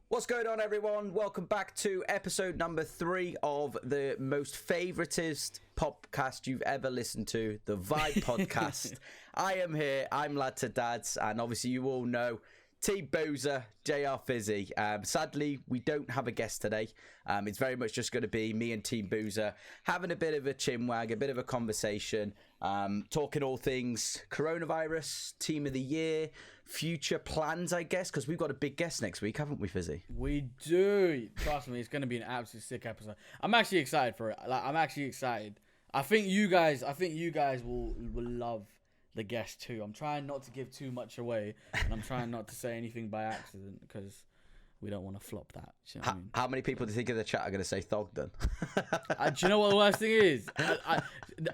What's going on, everyone? Welcome back to episode number 3 of the most favoritist podcast you've ever listened to, the Vibe Podcast. I am here. I'm LadToDad, and obviously you all know Team Boozer, JRFIZZY. Sadly, we don't have a guest today. It's very much just going to be me and Team Boozer having a bit of a chinwag, a bit of a conversation, talking all things coronavirus, team of the year, future plans, I guess, because we've got a big guest next week, haven't we, Fizzy? We do. Trust me, it's going to be an absolutely sick episode. I'm actually excited for it. I'm actually excited. I think you guys will love the guest too. I'm trying not to give too much away, and I'm trying not to say anything by accident because we don't want to flop that. You know what I mean? How many people do you think in the chat are going to say Thogden? Do you know what the worst thing is?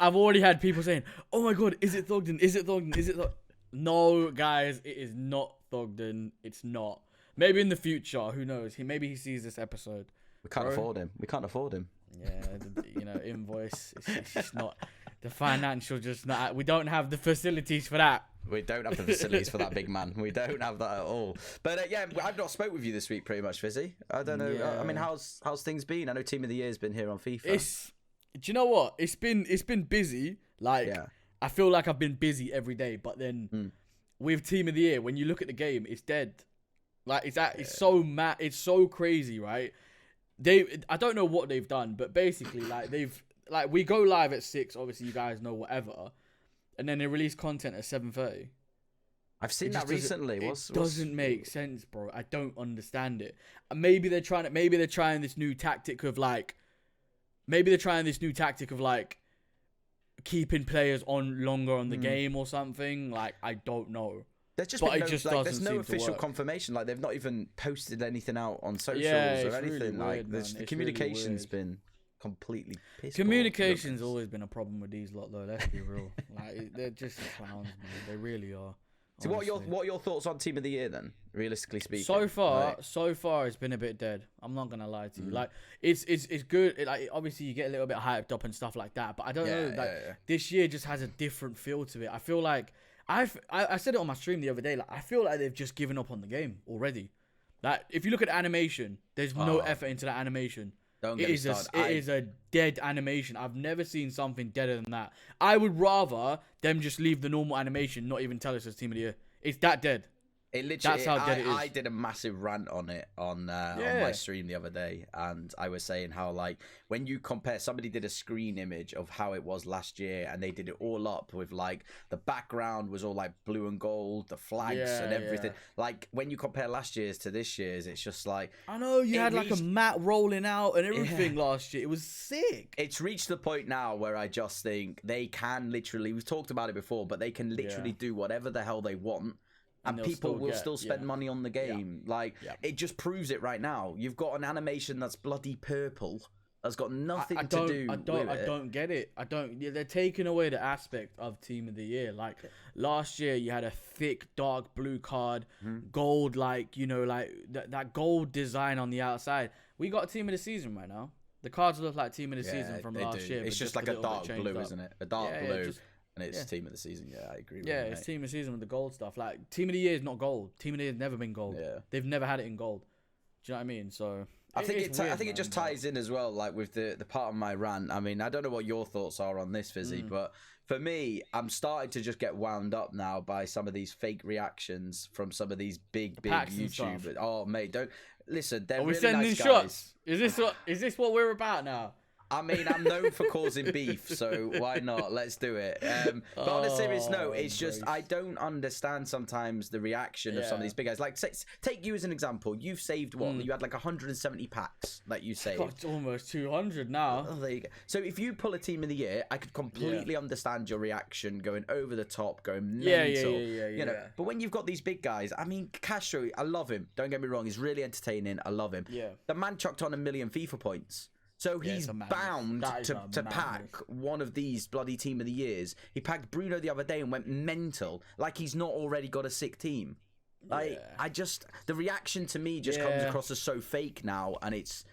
I've already had people saying, "Oh my god, is it Thogden? Is it Thogden? Is it Thogden?" No, guys, it is not Thogden. It's not. Maybe in the future, who knows? Maybe he sees this episode. We can't afford him. We can't afford him. Yeah, invoice. It's just not. The financial just not. We don't have the facilities for that. We don't have the facilities for that big man. We don't have that at all. But yeah, I've not spoke with you this week, pretty much, Fizzy. I don't know. Yeah. I mean, how's things been? I know Team of the Year's been here on FIFA. Do you know what? It's been busy. I feel like I've been busy every day. But then with Team of the Year, when you look at the game, it's dead. It's so mad. It's so crazy, right? I don't know what they've done, but basically, we go live at 6. Obviously, you guys know whatever, and then they release content at 7:30. I've seen that recently. It doesn't make sense, bro. I don't understand it. Maybe they're trying this new tactic of keeping players on longer on the game or something. I don't know. There's no official confirmation. They've not even posted anything out on socials or anything. Really weird, the communication's been completely pissed. Communication's always been a problem with these lot, though. Let's be real. They're just clowns, man. They really are. So what are your thoughts on Team of the Year then? Realistically speaking, so far it's been a bit dead. I'm not gonna lie to you. It's good. Obviously you get a little bit hyped up and stuff like that. But I don't know. This year just has a different feel to it. I feel like I said it on my stream the other day. I feel like they've just given up on the game already. If you look at animation, there's no effort into that animation. It is a dead animation. I've never seen something deader than that. I would rather them just leave the normal animation, not even tell us as Team of the Year. It's that dead. That's how dead it is. I did a massive rant on it on my stream the other day, and I was saying how when you compare, somebody did a screen image of how it was last year, and they did it all up with the background was all blue and gold, the flags and everything. When you compare last year's to this year's, it's just I know you had a mat rolling out and everything last year. It was sick. It's reached the point now where I just think they can literally. We've talked about it before, but they can literally do whatever the hell they want. And people will still spend money on the game. It just proves it right now. You've got an animation that's bloody purple. That's got nothing to do with it. I don't get it. They're taking away the aspect of Team of the Year. Last year, you had a thick, dark blue card, gold, that gold design on the outside. We got Team of the Season right now. The cards look like Team of the Season from last year. It's just a dark blue, isn't it? A dark blue. And it's Team of the Season, I agree with you. Yeah, it's Team of the Season with the gold stuff. Team of the Year is not gold. Team of the Year has never been gold. Yeah. They've never had it in gold. Do you know what I mean? So I think it just ties in as well, with the part of my rant. I mean, I don't know what your thoughts are on this, Fizzy, but for me, I'm starting to just get wound up now by some of these fake reactions from some of these big YouTubers. Oh, mate, don't listen. They're really nice guys. Shots? Is this what we're about now? I mean, I'm known for causing beef, so why not? Let's do it. But on a serious note, it's just I don't understand sometimes the reaction of some of these big guys. Take you as an example. You've saved what? You had 170 packs that you saved. It's almost 200 now. Oh, there you go. So if you pull a Team of the Year, I could completely understand your reaction, going over the top, going mental. You know. But when you've got these big guys, I mean, Castro, I love him. Don't get me wrong. He's really entertaining. I love him. Yeah. The man chucked on 1 million FIFA points. So he's bound to pack one of these bloody Team of the Years. He packed Bruno the other day and went mental, like he's not already got a sick team. The reaction to me just comes across as so fake now, and it's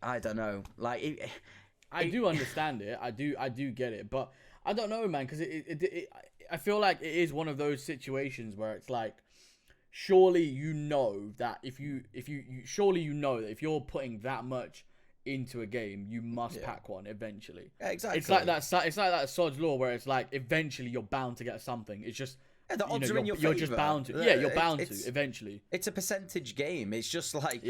I don't know. I do understand it. I do get it, but I don't know, man, because I feel like it is one of those situations where it's surely you know that if you're putting that much into a game, you must pack one eventually. Yeah, exactly. It's like that Sod's Law where it's like eventually you're bound to get something. It's just the odds are in your you're favor. just bound to. Yeah, you're bound to eventually. It's a percentage game. It's just like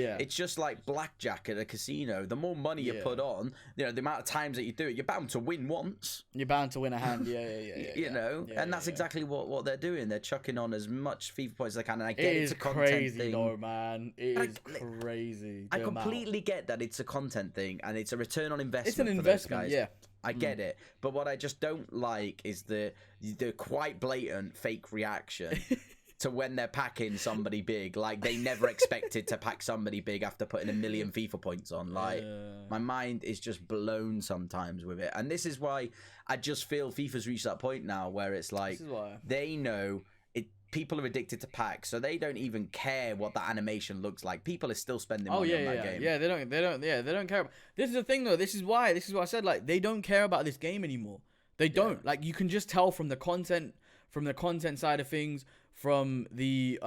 blackjack at a casino. The more money you put on, the amount of times that you do it, you're bound to win once. You're bound to win a hand. And that's exactly what they're doing. They're chucking on as much FIFA points as they can. And I get it's a content crazy thing. though, man. It is crazy. I completely get that it's a content thing and it's a return on investment. It's an investment, for those guys. I get it, but what I just don't like is the quite blatant fake reaction to when they're packing somebody big. Like, they never expected to pack somebody big after putting 1 million FIFA points on. Like, my mind is just blown sometimes with it, and this is why I just feel FIFA's reached that point now where it's like they know people are addicted to packs, so they don't even care what the animation looks like. People are still spending money on that game. Yeah, they don't care. This is the thing though. This is why I said, like, they don't care about this game anymore. They don't. Like, you can just tell from the content side of things, from the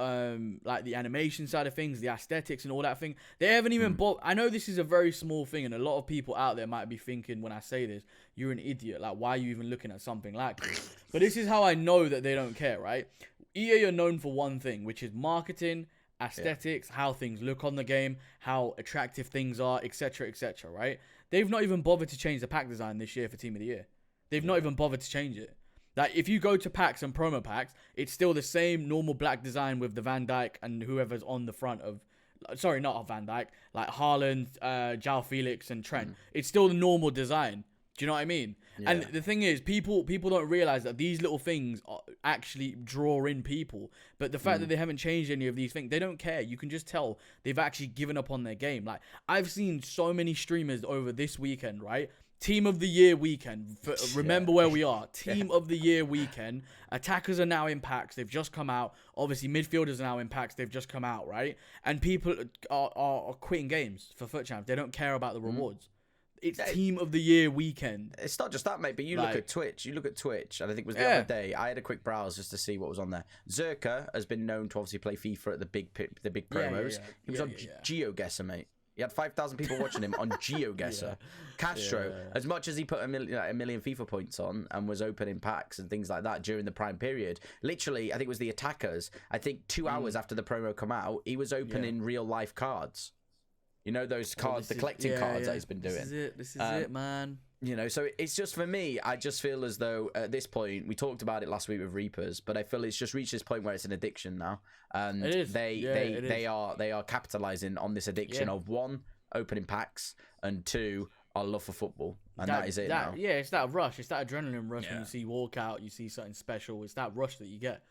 like the animation side of things, the aesthetics and all that thing. They haven't even bought. I know this is a very small thing, and a lot of people out there might be thinking when I say this, you're an idiot. Like, why are you even looking at something like this? But this is how I know that they don't care, right? EA are known for one thing, which is marketing, aesthetics, how things look on the game, how attractive things are, etc., right? They've not even bothered to change the pack design this year for Team of the Year. They've not even bothered to change it. Like, if you go to packs and promo packs, it's still the same normal black design with the Van Dijk and whoever's on the front of... Sorry, not Van Dijk. Like, Haaland, João Felix, and Trent. It's still the normal design. Do you know what I mean? Yeah. And the thing is, people don't realize that these little things actually draw in people. But the fact that they haven't changed any of these things, they don't care. You can just tell they've actually given up on their game. Like, I've seen so many streamers over this weekend, right? Team of the Year weekend. Remember where we are. Team of the Year weekend. Attackers are now in packs. They've just come out. Obviously, midfielders are now in packs. They've just come out, right? And people are quitting games for FUT Champs. They don't care about the rewards. It's Team of the Year weekend. It's not just that, mate, but look at Twitch. You look at Twitch, and I think it was the other day, I had a quick browse just to see what was on there. Zerka has been known to obviously play FIFA at the big promos. He was on GeoGuessr, mate. He had 5,000 people watching him on GeoGuessr. Castro, as much as he put a million FIFA points on and was opening packs and things like that during the prime period, literally, I think it was the Attackers, I think 2 hours after the promo come out, he was opening real life cards. You know, those cards, the collecting cards that he's been doing. This is it, man. You know, so it's just, for me, I just feel as though at this point, we talked about it last week with Reapers, but I feel it's just reached this point where it's an addiction now. And it is. They are capitalizing on this addiction of, one, opening packs, and two, our love for football. And that is it now. Yeah, it's that rush. It's that adrenaline rush when you see walkout, you see something special. It's that rush that you get.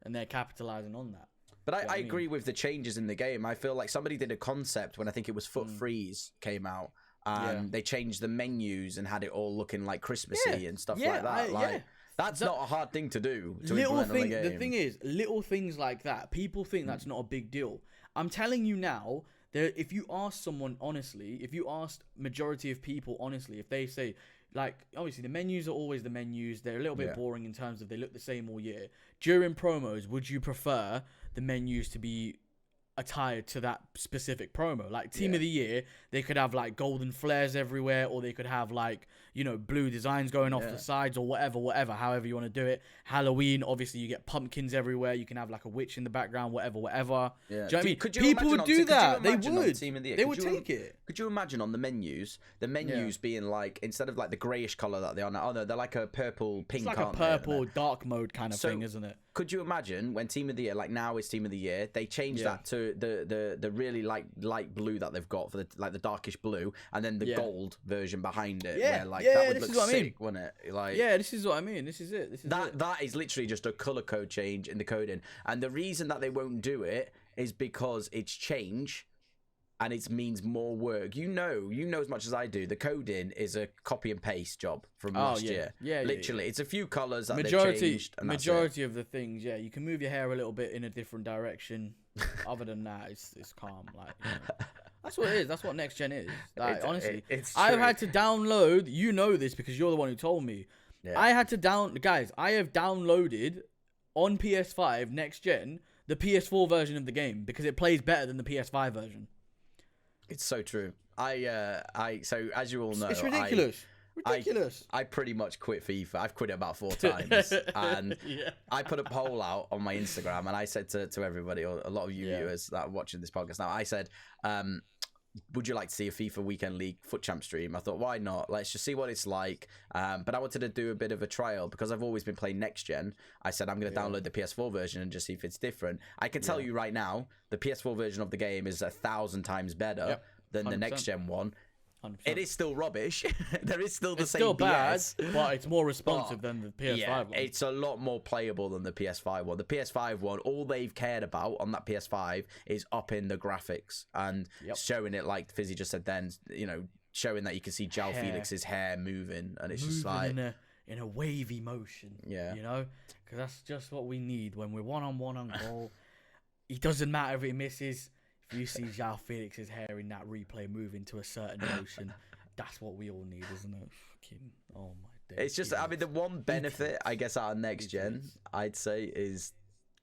And they're capitalizing on that. But I agree with the changes in the game. I feel like somebody did a concept when I think it was Foot Freeze came out. And they changed the menus and had it all looking like Christmassy and stuff like that. That's not a hard thing to do. The thing is, little things like that, people think that's not a big deal. I'm telling you now, if you ask someone honestly, if you ask majority of people honestly, if they say, like, obviously the menus are always the menus. They're a little bit boring in terms of they look the same all year. During promos, would you prefer the menus to be attired to that specific promo? Like Team of the Year, they could have like golden flares everywhere, or they could have like, you know, blue designs going off the sides, or whatever, however you want to do it. Halloween, obviously you get pumpkins everywhere. You can have like a witch in the background, whatever. Yeah. Do you know what I mean? People would do that. They would. They would take it. Could you imagine on the menus being like, instead of like the greyish colour that they are now, they're like a purple, pink. It's like a purple dark mode kind of thing, isn't it? Could you imagine when Team of the Year, like now is Team of the Year, they changed that to the really light blue that they've got for the darkish blue, and then the gold version behind it. Yeah, where, that would this look is what sick, I mean. Wouldn't it? Like, this is what I mean. This is it. That is literally just a colour code change in the coding, and the reason that they won't do it is because it's change. And it means more work. You know as much as I do. The coding is a copy and paste job from last year. Yeah, literally. It's a few colours that they've changed. And majority of the things, you can move your hair a little bit in a different direction. Other than that, it's calm. Like, you know. That's what it is. That's what next gen is. Like, honestly, I've had to download. You know this because you're the one who told me. Yeah. I had to guys. I have downloaded on PS5 next gen the PS4 version of the game because it plays better than the PS5 version. It's so true. So as you all know, it's ridiculous. Ridiculous. I pretty much quit FIFA. I've quit it about 4 times. And Yeah. I put a poll out on my Instagram, and I said to everybody, or a lot of you viewers that are watching this podcast now, I said, would you like to see a FIFA Weekend League Foot Champ stream? I thought, why not? Let's just see what it's like. But I wanted to do a bit of a trial because I've always been playing next gen. I said I'm going to download the PS4 version and just see if it's different. I can tell you right now, the PS4 version of the game is 1,000 times better than the next gen one. 100%. It is still rubbish. There is still the same still bad, BS, but it's more responsive than the PS5 one. It's a lot more playable than the PS5 one. The PS5 one, all they've cared about on that PS5 is upping the graphics and showing it, like Fizzy just said then, you know, showing that you can see João Felix's hair moving, and it's just like in a wavy motion. Yeah, you know, because that's just what we need when we're one-on-one on goal. It doesn't matter if he misses. If you see João Felix's hair in that replay moving to a certain motion, that's what we all need, isn't it? Fucking, oh my days. It's just, I mean, the one benefit, I guess, out of next gen, I'd say, is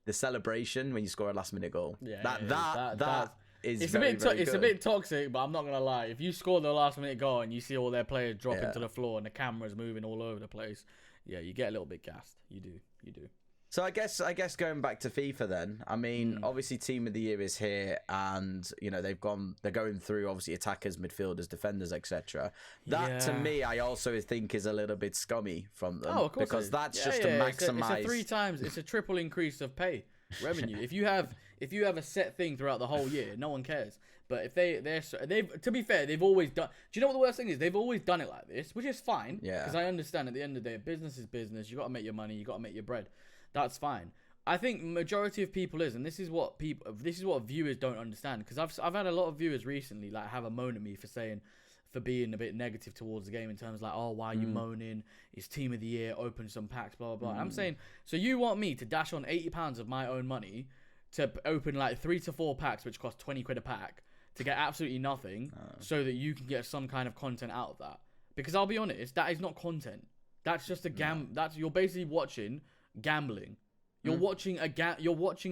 the celebration when you score a last-minute goal. Yeah, that is it's very, it's a bit toxic, but I'm not gonna lie. If you score the last-minute goal and you see all their players dropping to the floor and the camera's moving all over the place, yeah, you get a little bit gassed. You do. So I guess going back to FIFA then, I mean, obviously Team of the Year is here, and you know they're going through obviously attackers, midfielders, defenders, etc. That to me, I also think is a little bit scummy from them. Oh, of course, because that's just to maximize. It's a triple increase of pay revenue. If you have a set thing throughout the whole year, no one cares. But if they've to be fair, they've always done. Do you know what the worst thing is? They've always done it like this, which is fine. Yeah. Because I understand at the end of the day, business is business. You got to make your money. You got to make your bread. That's fine. I think majority of people and this is what viewers don't understand, because I've had a lot of viewers recently like have a moan at me for being a bit negative towards the game in terms of like, oh, why are you moaning? It's Team of the Year, open some packs, blah blah blah. I'm saying, so you want me to dash on £80 of my own money to open like 3 to 4 packs which cost 20 quid a pack to get absolutely nothing, so that you can get some kind of content out of that? Because I'll be honest, that is not content. That's just that's, you're basically watching gambling. You're watching a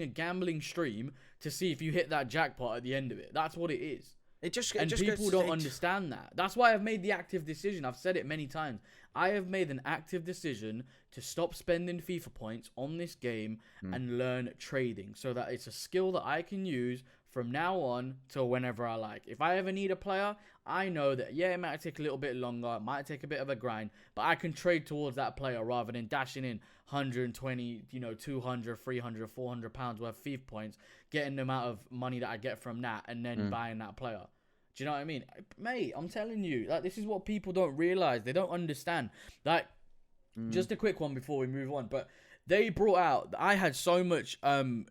gambling stream to see if you hit that jackpot at the end of it. That's what it is. People don't understand that. That's why I've made the active decision. I've said it many times. I have made an active decision to stop spending FIFA points on this game and learn trading, so that it's a skill that I can use from now on till whenever I like. If I ever need a player, I know that, it might take a little bit longer, it might take a bit of a grind, but I can trade towards that player rather than dashing in 120, 200, 300, 400 pounds worth of FIFA points, getting the amount of money that I get from that, and then buying that player. Do you know what I mean? Mate, I'm telling you, like, this is what people don't realize. They don't understand. Like, just a quick one before we move on, but they brought out, I had so much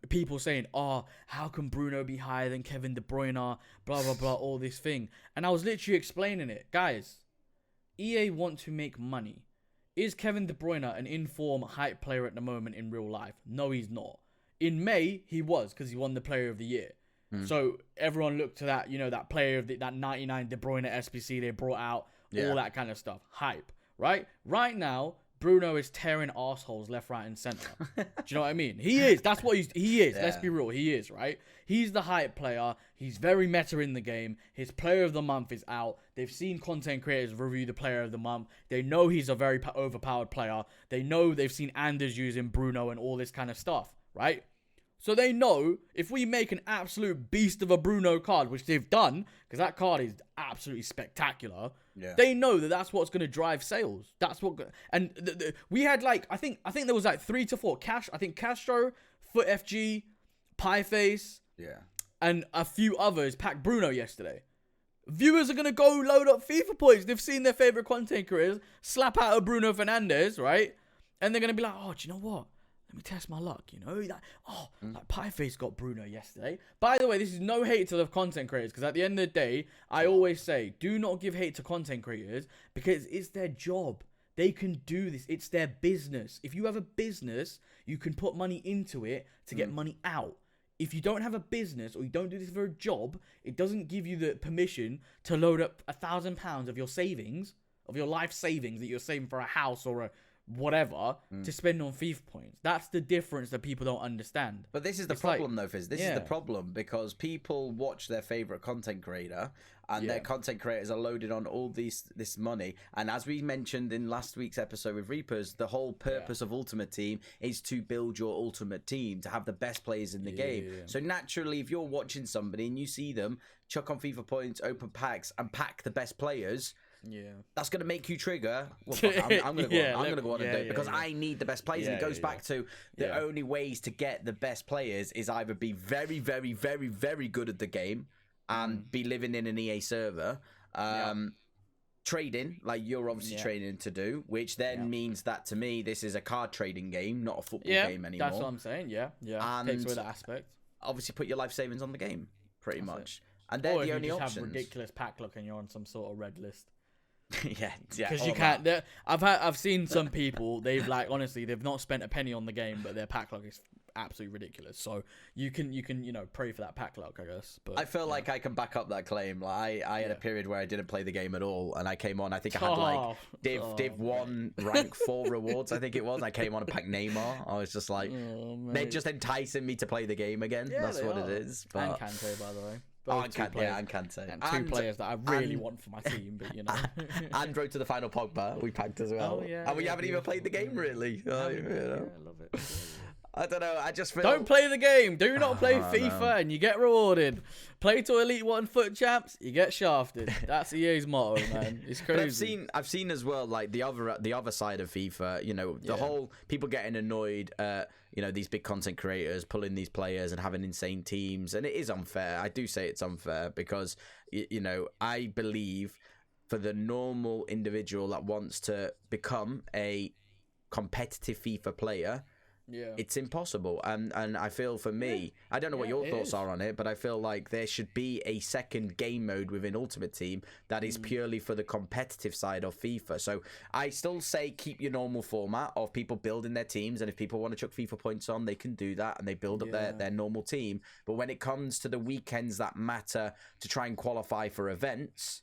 people saying, oh, how can Bruno be higher than Kevin De Bruyne, blah, blah, blah, all this thing. And I was literally explaining it. Guys, EA want to make money. Is Kevin De Bruyne an in-form hype player at the moment in real life? No, he's not. In May, he was, because he won the Player of the Year. So everyone looked to that, that player of that 99 De Bruyne SBC they brought out, all that kind of stuff. Hype, right? Right now, Bruno is tearing arseholes left, right, and center. Do you know what I mean? He is. That's what he is. Yeah. Let's be real. He is, right? He's the hype player. He's very meta in the game. His player of the month is out. They've seen content creators review the player of the month. They know he's a very overpowered player. They know they've seen Anders using Bruno and all this kind of stuff, right? So they know if we make an absolute beast of a Bruno card, which they've done, because that card is absolutely spectacular. Yeah. They know that that's what's going to drive sales. That's what, we had like, I think there was like 3 to 4 Castro, Foot FG, Pieface, and a few others packed Bruno yesterday. Viewers are going to go load up FIFA points. They've seen their favorite content creators slap out a Bruno Fernandes, right? And they're going to be like, oh, do you know what? Let me test my luck, like Pieface got Bruno yesterday. By the way, this is no hate to the content creators, because at the end of the day, I always say, do not give hate to content creators, because it's their job. They can do this. It's their business. If you have a business, you can put money into it to get money out. If you don't have a business, or you don't do this for a job, it doesn't give you the permission to load up £1,000 of your savings, of your life savings that you're saving for a house or whatever to spend on FIFA points. That's the difference that people don't understand. But this is the problem, though, Fizz. This is the problem, because people watch their favorite content creator, and their content creators are loaded on all this money. And as we mentioned in last week's episode with Reapers, the whole purpose of Ultimate Team is to build your ultimate team, to have the best players in the game. So naturally, if you're watching somebody and you see them chuck on FIFA points, open packs, and pack the best players, that's going to make you trigger. Well, I'm going to go on and do it, because I need the best players. And it goes back to the only ways to get the best players is either be very, very, very, very good at the game and be living in an EA server. Trading, like you're obviously training to do, which then means that, to me, this is a card trading game, not a football game anymore. That's what I'm saying. And takes away that aspect. Obviously, put your life savings on the game, pretty much. And they're the only options. Have ridiculous pack luck and you're on some sort of red list. Because you can't. I've seen some people. They've honestly, they've not spent a penny on the game, but their pack luck is absolutely ridiculous. So you can pray for that pack luck, I guess. But I feel like I can back up that claim. Like I had a period where I didn't play the game at all, and I came on. I think I had Div 1 rank 4 rewards. I think it was. I came on and packed Neymar. I was just like, they're just enticing me to play the game again. That's what it is. But... And Kante, by the way. And Kante. And two players that I really want for my team, but and Road to the Final Pogba, we packed as well. And we haven't even played the game, really. I love it. I don't know. I just feel... Don't play the game. Do not play FIFA, and you get rewarded. Play to Elite 1 Foot Champs, you get shafted. That's EA's motto, man. It's crazy. But I've seen as well, like the other side of FIFA. The whole people getting annoyed. These big content creators pulling these players and having insane teams, and it is unfair. I do say it's unfair because I believe for the normal individual that wants to become a competitive FIFA player, it's impossible. And I feel for me, I don't know what your thoughts are on it, but I feel like there should be a second game mode within Ultimate Team that is purely for the competitive side of FIFA. So I still say keep your normal format of people building their teams, and if people want to chuck FIFA points on, they can do that and they build up their normal team. But when it comes to the weekends that matter to try and qualify for events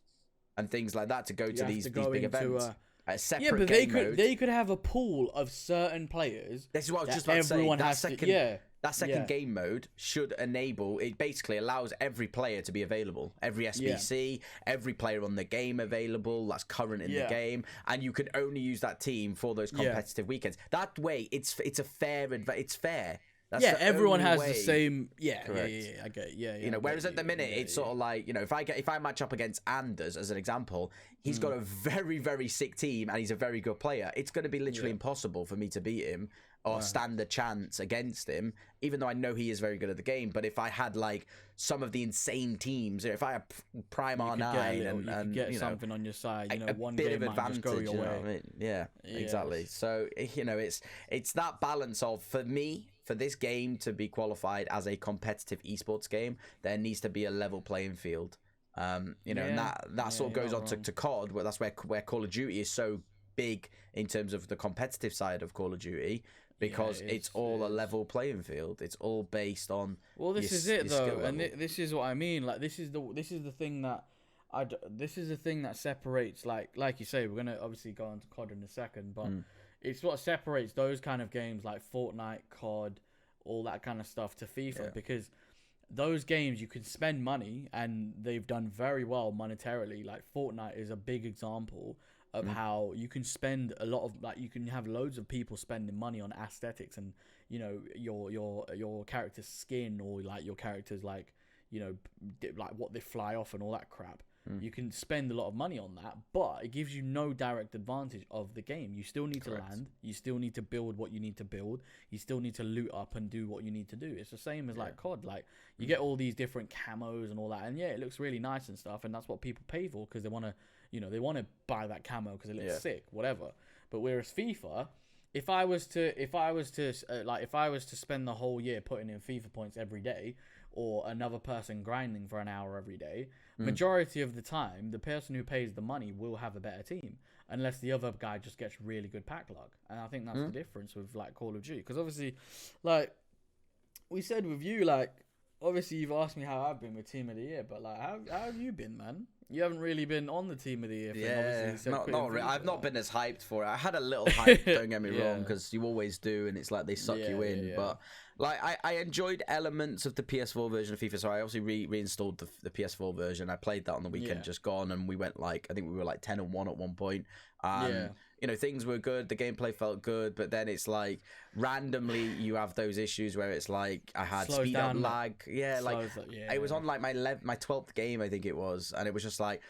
and things like that, to go to these big events, a separate game mode. They could have a pool of certain players. This is what I was just about to say. That second game mode should enable, it basically allows every player to be available. Every SBC, every player on the game available that's current in the game. And you can only use that team for those competitive weekends. That way, it's a fair, it's fair. That's everyone has the same. I get it. Whereas at the minute, it's sort of like, if I match up against Anders as an example, he's got a very, very sick team and he's a very good player. It's going to be literally impossible for me to beat him or stand a chance against him, even though I know he is very good at the game. But if I had some of the insane teams, if I had Prime R9 and get something on your side, one bit game of advantage, might just go your way. I mean? Exactly. So it's that balance of, for me, for this game to be qualified as a competitive esports game, there needs to be a level playing field. And that sort of goes on to COD, where that's where Call of Duty is so big in terms of the competitive side of Call of Duty, because it's all a level playing field. It's all based on. Well, this is it though, and this is what I mean. Like this is the thing that separates. Like you say, we're gonna obviously go on to COD in a second, but. It's what separates those kind of games like Fortnite, COD, all that kind of stuff to FIFA, because those games you can spend money and they've done very well monetarily. Like Fortnite is a big example of how you can spend a lot of, you can have loads of people spending money on aesthetics and your character's skin, or your character's what they fly off and all that crap. You can spend a lot of money on that, but it gives you no direct advantage of the game. You still need to land. You still need to build what you need to build. You still need to loot up and do what you need to do. It's the same as COD. You get all these different camos and all that, and it looks really nice and stuff, and that's what people pay for because they want to buy that camo because it looks sick, whatever. But whereas FIFA, if I was to spend the whole year putting in FIFA points every day, or another person grinding for an hour every day, majority of the time, the person who pays the money will have a better team, unless the other guy just gets really good pack luck. And I think that's the difference with Call of Duty, because obviously, we said with you, obviously you've asked me how I've been with Team of the Year, but like, how have you been, man? You haven't really been on the Team of the Year thing. Yeah, not really. I've not like. been as hyped for it. I had a little hype, don't get me wrong, because you always do, and it's like they suck you in. But like, I enjoyed elements of the PS4 version of FIFA, so I obviously reinstalled the PS4 version. I played that on the weekend just gone, and we went like, I think we were like 10-1 at one point. You know, things were good, the gameplay felt good, but then it's like randomly you have those issues where it's like I had speed up lag. It was on like my 12th game, I think it was, and it was just like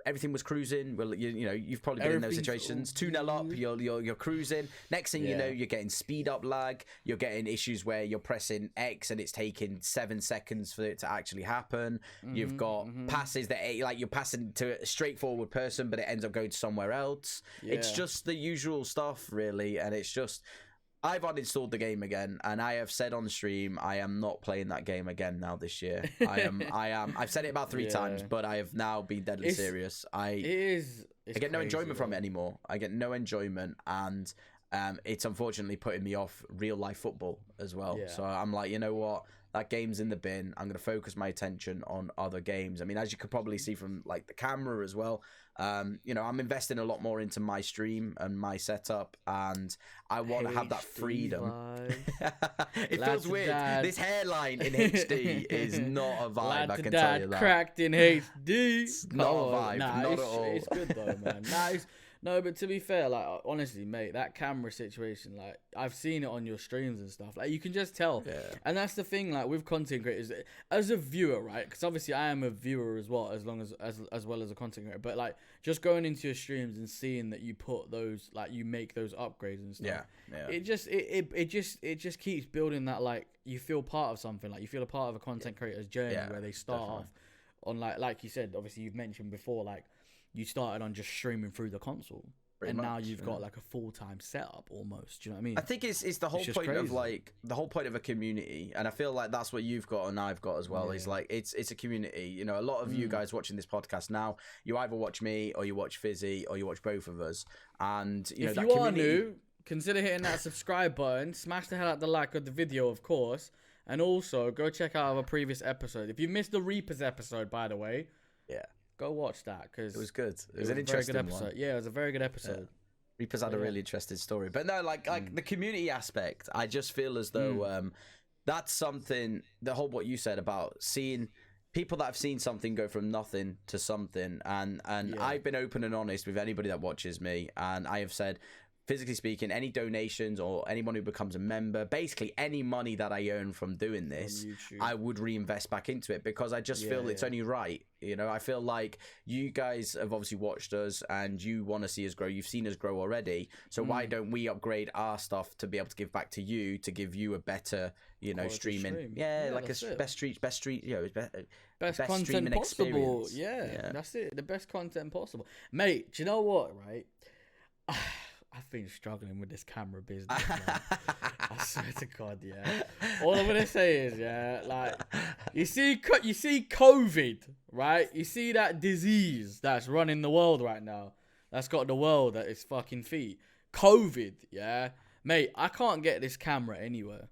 everything was cruising. Well, you know, you've probably been in those situations. 2-0 up, you're cruising. Next thing you know, you're getting speed up lag. You're getting issues where you're pressing X and it's taking 7 seconds for it to actually happen. You've got passes that like you're passing to a straightforward person, but it ends up going somewhere else. It's just the usual stuff, really, and it's just. I've uninstalled the game again, and I have said on stream I am not playing that game again now this year. I am. I've said it about 3 times, but I have now been deadly serious. I get no enjoyment from it anymore. I get no enjoyment, and it's unfortunately putting me off real life football as well. So I'm like, you know what? That game's in the bin. I'm going to focus my attention on other games. I mean, as you could probably see from like the camera as well, you know, I'm investing a lot more into my stream and my setup, and I want to have that freedom. It feels weird. This hairline in HD is not a vibe, I can tell you that. Cracked in HD. It's not a vibe, not at all. It's good though, man. No, but to be fair, like, honestly, mate, that camera situation, like, I've seen it on your streams and stuff. Like, you can just tell. And that's the thing, like, with content creators, as a viewer, right? Because obviously I am a viewer as well, as well as a content creator. But, like, just going into your streams and seeing that you put those, like, you make those upgrades and stuff. It just keeps building that, like, you feel part of something. Like, you feel a part of a content creator's journey where they start off on, like you said, obviously you've mentioned before, like, you started on just streaming through the console, now you've got like a full-time setup almost. Do you know what I mean? I think it's the whole point of like the whole point of a community, and I feel like that's what you've got and I've got as well. Is like it's a community. You know, a lot of you guys watching this podcast now, you either watch me or you watch Fizzy or you watch both of us. And you know, if you are new, consider hitting that subscribe button, smash the hell out the like of the video, of course, and also go check out our previous episode. If you missed the Reapers episode, by the way, go watch that because it was good. It was an interesting episode. one. Yeah, it was a very good episode. Reapers had a really interesting story, but no, like the community aspect. I just feel as though that's something. The whole what you said about seeing people that have seen something go from nothing to something, and I've been open and honest with anybody that watches me, and I have said, physically speaking, any donations or anyone who becomes a member, basically any money that I earn from doing this, I would reinvest back into it because I just feel it's only right. You know, I feel like you guys have obviously watched us and you want to see us grow. You've seen us grow already. So why don't we upgrade our stuff to be able to give back to you, to give you a better, you know, streaming. Yeah, like a best street, you know, best content possible. Yeah, that's it. The best content possible. Mate, do you know what, right? I've been struggling with this camera business, man. I swear to God, all I'm gonna say is, like, you see COVID, right? You see that disease that's running the world right now, that's got the world at its fucking feet. COVID, mate. I can't get this camera anywhere.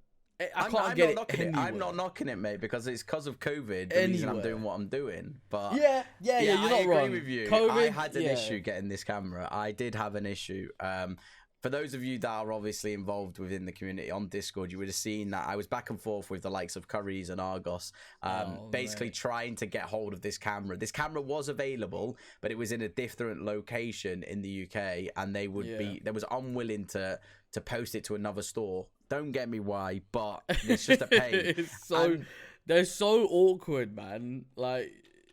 I'm not knocking it, mate, because it's because of COVID. The reason I'm doing what I'm doing. But yeah, you're not wrong. I agree with you. COVID, I had an issue getting this camera. I did have an issue. For those of you that are obviously involved within the community on Discord, you would have seen that I was back and forth with the likes of Currys and Argos, basically trying to get hold of this camera. This camera was available, but it was in a different location in the UK, and they was unwilling to post it to another store. Don't get me why, but it's just a pain. They're so awkward, man. Like,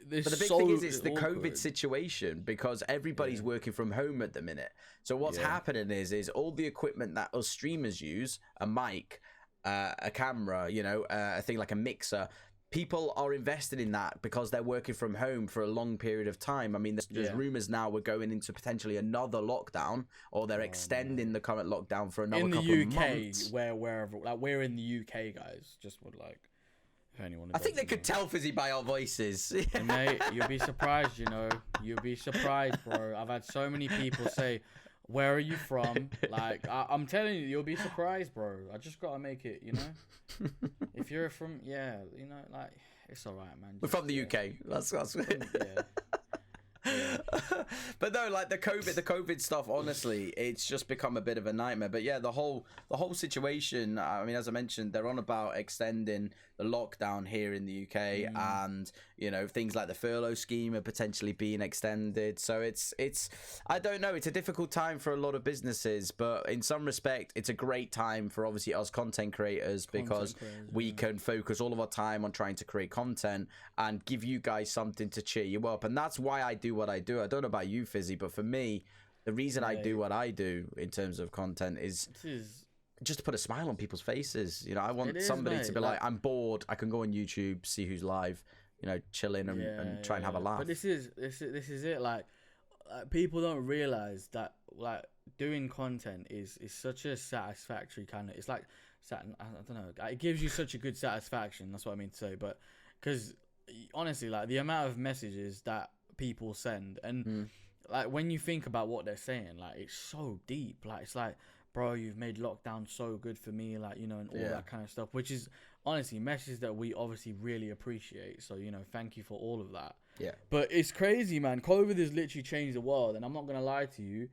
but the big thing is, it's the COVID situation because everybody's working from home at the minute. So what's happening is all the equipment that us streamers use, a mic, a camera, you know, a thing like a mixer, people are invested in that because they're working from home for a long period of time. I mean, there's rumors now we're going into potentially another lockdown, or they're extending the current lockdown for another couple of months. In the UK, wherever, like, we're in the UK, guys. Just would like. I think they could tell Fizzy by our voices. Mate, you'll be surprised, you know. You'll be surprised, bro. I've had so many people say, Where are you from? Like, I'm telling you, you'll be surprised, bro. I just gotta make it, you know. If you're from, yeah, you know, like, it's all right, man. We're from the UK. That's yeah. But no, like the COVID stuff, honestly, it's just become a bit of a nightmare. But yeah, the whole situation, I mean, as I mentioned, they're on about extending the lockdown here in the UK, and you know, things like the furlough scheme are potentially being extended. So it's I don't know, it's a difficult time for a lot of businesses, but in some respect it's a great time for obviously us content creators, because we can focus all of our time on trying to create content and give you guys something to cheer you up. And that's why I do what I do. I don't know about you, Fizzy, but for me, the reason I do what I do in terms of content is just to put a smile on people's faces. You know, I want somebody to be like, I'm bored, I can go on YouTube, see who's live, you know, chilling and try and have a laugh. But this is it. Like people don't realize that like doing content is such a satisfactory kind of. It's like I don't know. It gives you such a good satisfaction. That's what I mean to say. But because honestly, like the amount of messages that people send, and like when you think about what they're saying, like it's so deep. Like it's like, bro, you've made lockdown so good for me, like, you know, and all that kind of stuff, which is honestly messages that we obviously really appreciate. So, you know, thank you for all of that. Yeah. But it's crazy, man. COVID has literally changed the world, and I'm not gonna lie to you.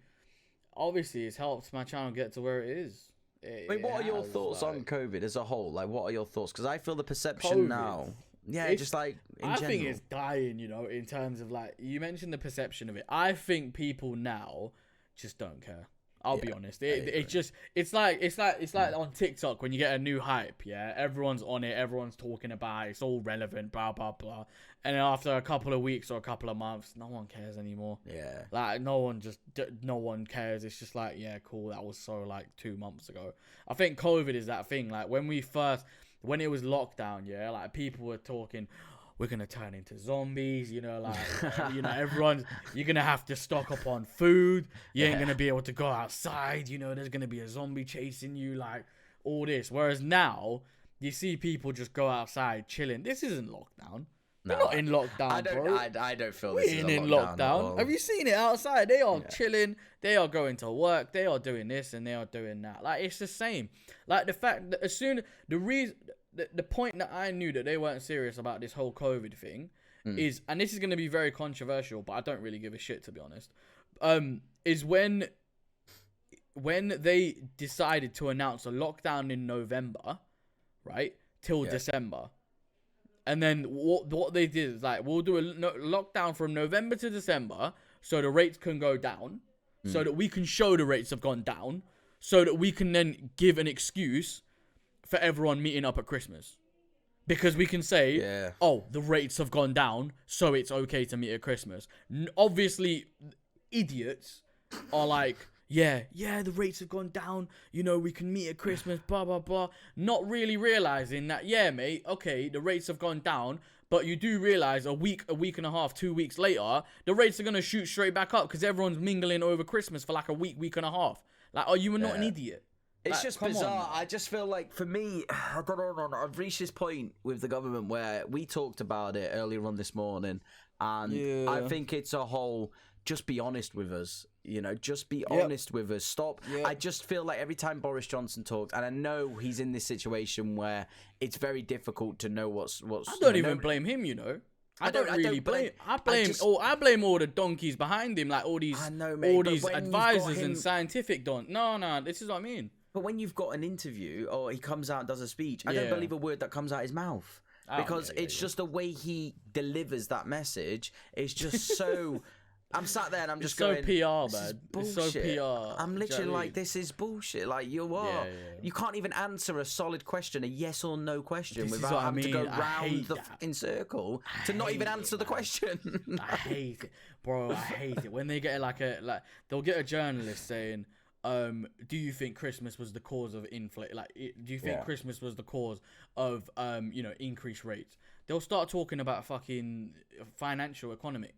Obviously, it's helped my channel get to where it is. Wait, what are your thoughts on COVID as a whole? Like, what are your thoughts? Because I feel the perception now. Yeah, just like in general. I think it's dying, you know, in terms of like, you mentioned the perception of it. I think people now just don't care. I'll be honest. It's like on TikTok when you get a new hype, yeah? Everyone's on it, everyone's talking about it, it's all relevant, blah, blah, blah. And then after a couple of weeks or a couple of months, no one cares anymore. Yeah. Like, no one cares. It's just like, yeah, cool, that was so like 2 months ago. I think COVID is that thing. Like, when it was lockdown, yeah, like people were talking, we're gonna turn into zombies, you know, like you know, you're gonna have to stock up on food, you ain't gonna be able to go outside, you know, there's gonna be a zombie chasing you, like all this. Whereas now you see people just go outside chilling. This isn't lockdown. We're not in lockdown, bro. I don't feel this is in lockdown. Have you seen it outside? They are chilling, they are going to work, they are doing this and they are doing that. Like, it's the same. Like, the fact that the point that I knew that they weren't serious about this whole COVID thing is, and this is going to be very controversial, but I don't really give a shit, to be honest, is when they decided to announce a lockdown in November, right, till December. And then what they did is like, we'll do a lockdown from November to December so the rates can go down, so that we can show the rates have gone down, so that we can then give an excuse for everyone meeting up at Christmas. Because we can say, oh, the rates have gone down, so it's okay to meet at Christmas. Obviously, idiots are like, yeah, the rates have gone down, you know, we can meet at Christmas, blah, blah, blah. Not really realizing that, yeah, mate, okay, the rates have gone down, but you do realize a week and a half, 2 weeks later, the rates are going to shoot straight back up because everyone's mingling over Christmas for like a week and a half. Like, are you not an idiot? It's just bizarre. I just feel like, for me, I don't know, I've reached this point with the government where we talked about it earlier on this morning, and I think it's a whole, just be honest with us. You know, just be honest with us. Stop. I just feel like every time Boris Johnson talks, and I know he's in this situation where it's very difficult to know what's. I don't even blame him. You know, I don't really blame. I blame all the donkeys behind him, like all these advisors and scientific No, this is what I mean. But when you've got an interview or he comes out and does a speech, I don't believe a word that comes out his mouth. Because it's just the way he delivers that message. It's just so. I'm sat there and I'm just going, so PR, man. It's so PR. I'm literally like, this is bullshit. Like, you are. You can't even answer a solid question, a yes or no question, without having to go round the fucking circle to not even answer the question. I hate it, bro. I hate it when they get they'll get a journalist saying, do you think Christmas was the cause of inflation? Like, do you think Christmas was the cause of increased rates? They'll start talking about fucking financial economics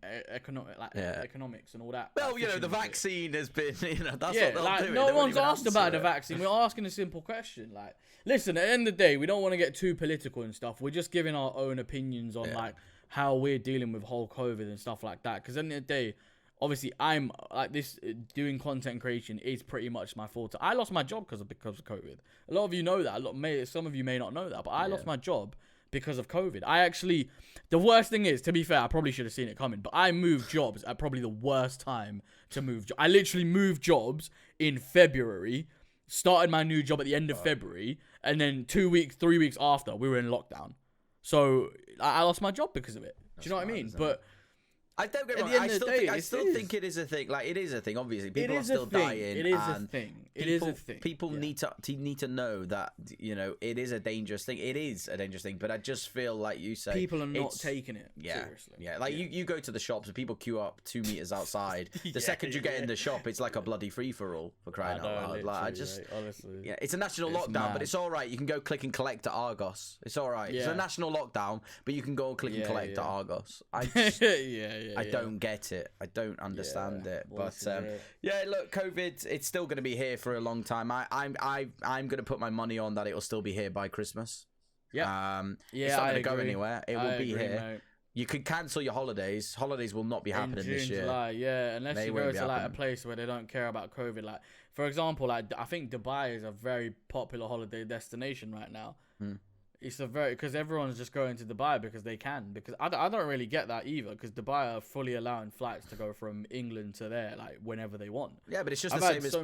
and all that. Well, the vaccine has been, that's what they'll do. No one's asked about the vaccine. We're asking a simple question. Like, listen, at the end of the day, we don't want to get too political and stuff. We're just giving our own opinions on like how we're dealing with whole COVID and stuff like that. Because at the end of the day, obviously I'm like this. Doing content creation is pretty much my fault. I lost my job because of COVID. A lot of you know that. Some of you may not know that, but I lost my job because of COVID. The worst thing is, to be fair, I probably should have seen it coming, but I moved jobs at probably the worst time to move. I literally moved jobs in February, started my new job at the end of February, and then 3 weeks after, we were in lockdown. So I lost my job because of it. Do you know what I mean? But I don't get wrong. I still think it is a thing. Like, it is a thing. Obviously, people are still dying. It is a thing. It is a thing. People need to know that, you know, it is a dangerous thing. It is a dangerous thing. But I just feel like you say people are not taking it seriously. Yeah, like you go to the shops and people queue up 2 meters outside. The second you get in the shop, it's like a bloody free for all, for crying out loud. Like, honestly, yeah, it's a national lockdown, but it's all right. You can go click and collect at Argos. It's all right. It's a national lockdown, but you can go and click and collect at Argos. I don't get it. I don't understand it. But look, COVID, it's still going to be here for a long time. I'm going to put my money on that it will still be here by Christmas. Yeah. It's not going to go anywhere. It will be here. Mate. You could cancel your holidays. Holidays will not be happening June, this year. July, unless you go to like a place where they don't care about COVID. Like, for example, like I think Dubai is a very popular holiday destination right now. It's because everyone's just going to Dubai because they can. Because I don't really get that either. Because Dubai are fully allowing flights to go from England to there, like whenever they want. Yeah, but it's just the same as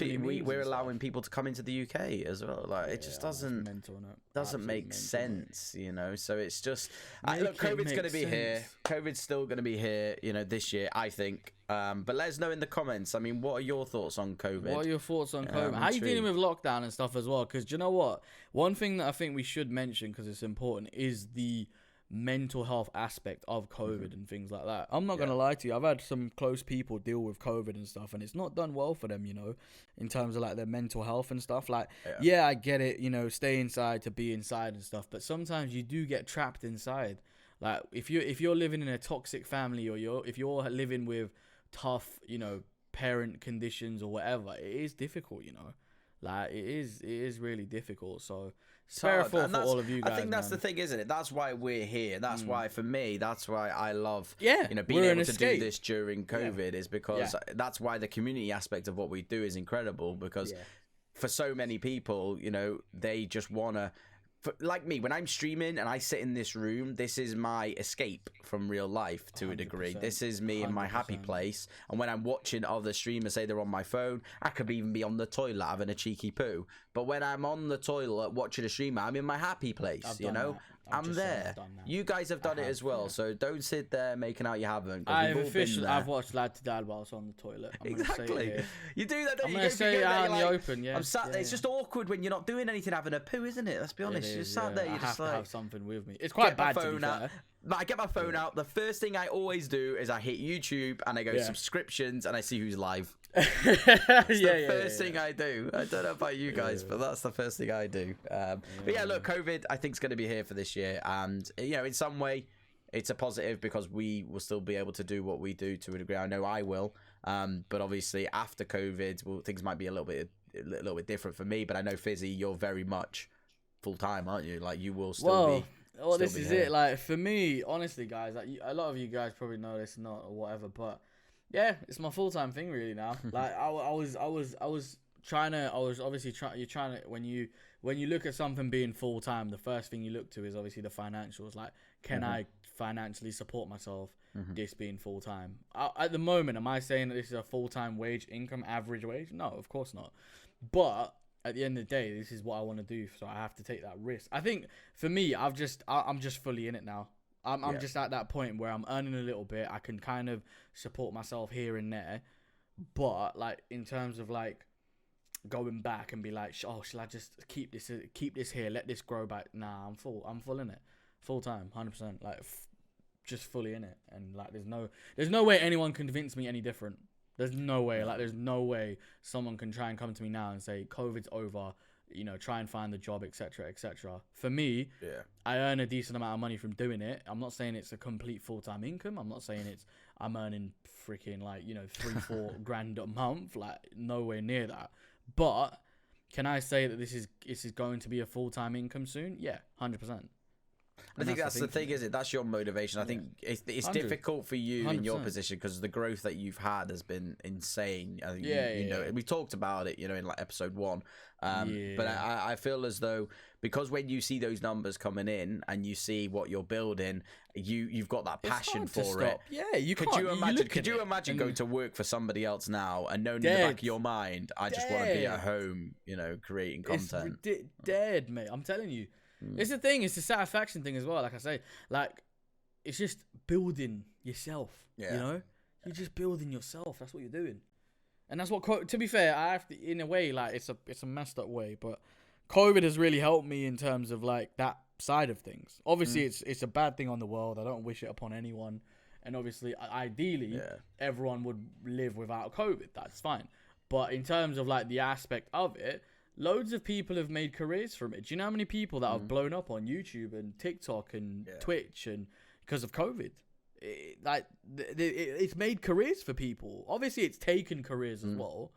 we're allowing people to come into the UK as well. Like, it just doesn't make sense, you know. So it's just look, COVID's going to be here. COVID's still going to be here, you know, this year, I think. But let us know in the comments. I mean, what are your thoughts on COVID? What are your thoughts on COVID? How are you dealing with lockdown and stuff as well? Because do you know what? One thing that I think we should mention, because it's important, is the mental health aspect of COVID and things like that. I'm not going to lie to you. I've had some close people deal with COVID and stuff, and it's not done well for them, you know, in terms of like their mental health and stuff. Like, I get it, you know, stay inside to be inside and stuff, but sometimes you do get trapped inside. Like, if you're living in a toxic family, or if you're living with tough, you know, parent conditions or whatever, it is difficult, you know. Like, it is really difficult. So it's fair for all of you guys. I think that's the thing, isn't it? That's why we're here. That's why, for me, that's why I love, you know, being able to do this during COVID is because that's why the community aspect of what we do is incredible, because for so many people, you know, they just want to, like me, when I'm streaming and I sit in this room, this is my escape from real life to a degree. This is me in my happy place. And when I'm watching other streamers, say they're on my phone, I could even be on the toilet having a cheeky poo. But when I'm on the toilet watching a streamer, I'm in my happy place, you know? I'm there. You guys have done it as well, so don't sit there making out you haven't. I've watched LadToDad whilst on the toilet. Exactly. You do that, don't you? I'm going to say it out in the open, I'm sat there. It's just awkward when you're not doing anything, having a poo, isn't it? Let's be honest. You're sat there, you're just like... I have to have something with me. It's quite bad, to be fair. I get my phone out. The first thing I always do is I hit YouTube and I go subscriptions and I see who's live. It's the first thing I do. I don't know about you guys, but that's the first thing I do. But yeah, look, COVID, I think, is going to be here for this year. And, you know, in some way, it's a positive because we will still be able to do what we do to a degree. I know I will. But obviously, after COVID, well, things might be a little bit different for me. But I know, Fizzy, you're very much full-time, aren't you? Like, you will still be... Well, this is it. Like, for me, honestly, guys, like, a lot of you guys probably know this, not or whatever, but yeah, it's my full-time thing really now. Like, I was obviously trying to, when you look at something being full-time, the first thing you look to is obviously the financials. Like, can I financially support myself, this being full-time? At the moment, am I saying that this is a full-time wage income, average wage? No, of course not. But at the end of the day, this is what I want to do, so I have to take that risk. I think for me, I'm just fully in it now. I'm just at that point where I'm earning a little bit. I can kind of support myself here and there, but like in terms of like going back and be like, oh, shall I just keep this here, let this grow back? Nah, I'm full in it, full time, 100%. Like just fully in it, and like there's no way anyone can convince me any different. There's no way, like, there's no way someone can try and come to me now and say, COVID's over, you know, try and find the job, etc., etc. For me, I earn a decent amount of money from doing it. I'm not saying it's a complete full-time income. I'm not saying I'm earning freaking, like, you know, 3-4 grand a month. Like, nowhere near that. But can I say that this is going to be a full-time income soon? Yeah, 100%. I think that's the thing, is it? That's your motivation. I think it's difficult for you 100%. In your position because the growth that you've had has been insane. I think you know, we talked about it, you know, in like episode 1. But I feel as though because when you see those numbers coming in and you see what you're building, you've got that passion for it. Yeah, you could you imagine going to work for somebody else now and knowing in the back of your mind, I just want to be at home, you know, creating content. It's dead, mate. I'm telling you. It's the thing. It's the satisfaction thing as well. Like I say, like it's just building yourself. You know, you're just building yourself. That's what you're doing, and that's what. To be fair, I have to, in a way, like it's a messed up way, but COVID has really helped me in terms of like that side of things. Obviously, it's a bad thing on the world. I don't wish it upon anyone, and obviously, ideally, everyone would live without COVID. That's fine, but in terms of like the aspect of it. Loads of people have made careers from it. Do you know how many people that have blown up on YouTube and TikTok and Twitch and because of COVID? It's made careers for people. Obviously, it's taken careers as well.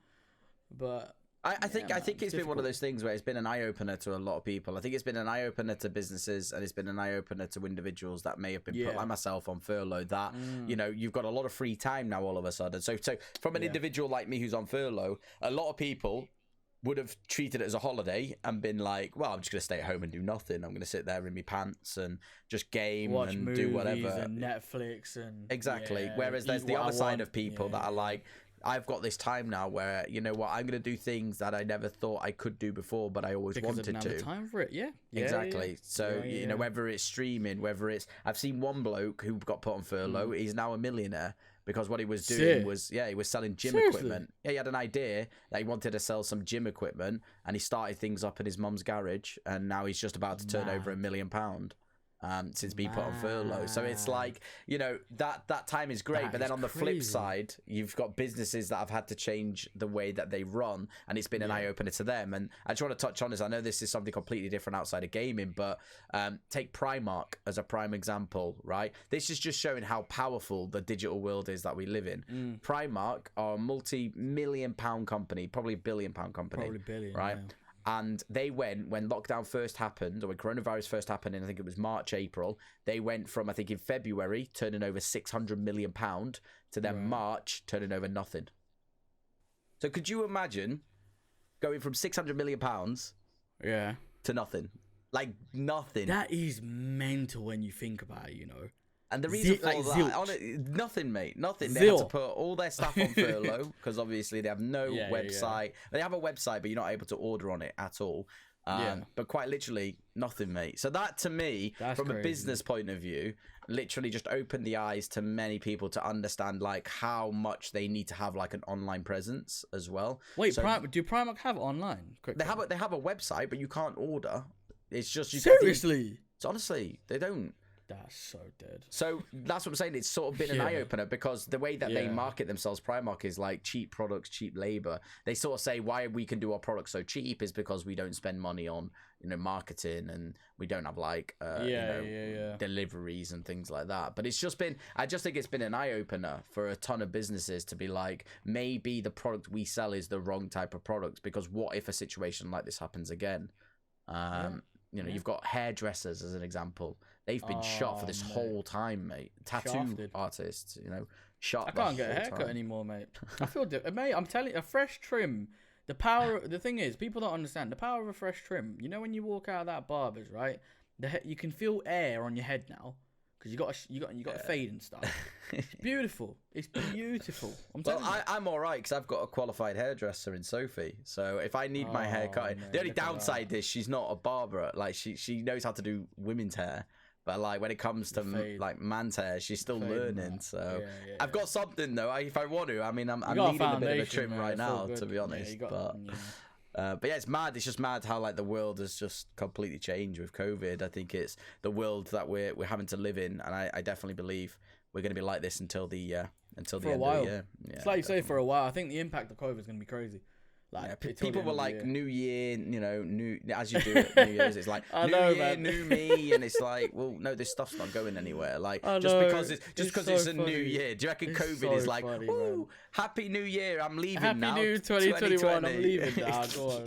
But I think it's been one of those things where it's been an eye opener to a lot of people. I think it's been an eye opener to businesses, and it's been an eye opener to individuals that may have been put, like myself, on furlough. That you know, you've got a lot of free time now all of a sudden. So from an individual like me who's on furlough, a lot of people would have treated it as a holiday and been like, well, I'm just going to stay at home and do nothing. I'm going to sit there in my pants and just game watch and movies do whatever. And Netflix and Whereas there's the other side of people that are like, I've got this time now where, you know what, I'm going to do things that I never thought I could do before, but I always wanted to. Because I didn't have the time for it, exactly. So, you know, whether it's streaming, whether it's... I've seen one bloke who got put on furlough. He's now a millionaire. Because what he was doing was, he was selling gym equipment. Yeah, he had an idea that he wanted to sell some gym equipment, and he started things up in his mum's garage, and now he's just about to turn over £1 million since being put on furlough. So it's like, you know, that time is great, but then on the flip side, you've got businesses that have had to change the way that they run, and it's been an eye-opener to them. And I just want to touch on this. I know this is something completely different outside of gaming, but take Primark as a prime example, right? This is just showing how powerful the digital world is that we live in. Primark are a multi-million-pound company, probably £1 billion company. Probably billion, right? And they went, when lockdown first happened, or when coronavirus first happened, and I think it was March, April, they went from, I think in February, turning over £600 million to then March, turning over nothing. So could you imagine going from £600 million to nothing? Like nothing. That is mental when you think about it, you know. And the reason for that, nothing, mate, nothing. They had to put all their stuff on furlough because obviously they have no website. They have a website, but you're not able to order on it at all. But quite literally, nothing, mate. So that, to me, from a business point of view, literally just opened the eyes to many people to understand like how much they need to have like an online presence as well. Wait, do Primark have it online? They have a website, but you can't order. It's just seriously. Honestly, they don't. That's so dead. So that's what I'm saying. It's sort of been an eye-opener because the way that they market themselves, Primark, is like cheap products, cheap labor. They sort of say why we can do our products so cheap is because we don't spend money on, you know, marketing, and we don't have like deliveries and things like that. But it's just been, I just think it's been an eye-opener for a ton of businesses to be like, maybe the product we sell is the wrong type of product, because what if a situation like this happens again? You know, you've got hairdressers as an example. They've been shot for this whole time, mate. Tattoo artists, you know, shot. I can't get a haircut anymore, mate. I feel, mate, I'm telling you, a fresh trim. The thing is, people don't understand the power of a fresh trim. You know, when you walk out of that barber's, right? You can feel air on your head now because you got a fade and stuff. It's beautiful. It's beautiful. I'm all right because I've got a qualified hairdresser in Sophie. So if I need my hair cut, the only downside is she's not a barber. Like she knows how to do women's hair. But like when it comes to like man's hair, she's still learning. So I've got something though. If I want to, I mean, I'm needing a bit of a trim right now, to be honest. But yeah, it's mad. It's just mad how like the world has just completely changed with COVID. I think it's the world that we're having to live in, and I definitely believe we're going to be like this until the end of the year. It's like you say, for a while. I think the impact of COVID is going to be crazy. Like people were like, New Year, you know, new as you do at New Year's, it's like New Year, man. New me, and it's like, well, no, this stuff's not going anywhere. Like just because it's a new year. Do you reckon COVID is like, woo, Happy New Year, I'm leaving now. Happy New 2021, I'm leaving now. Go on.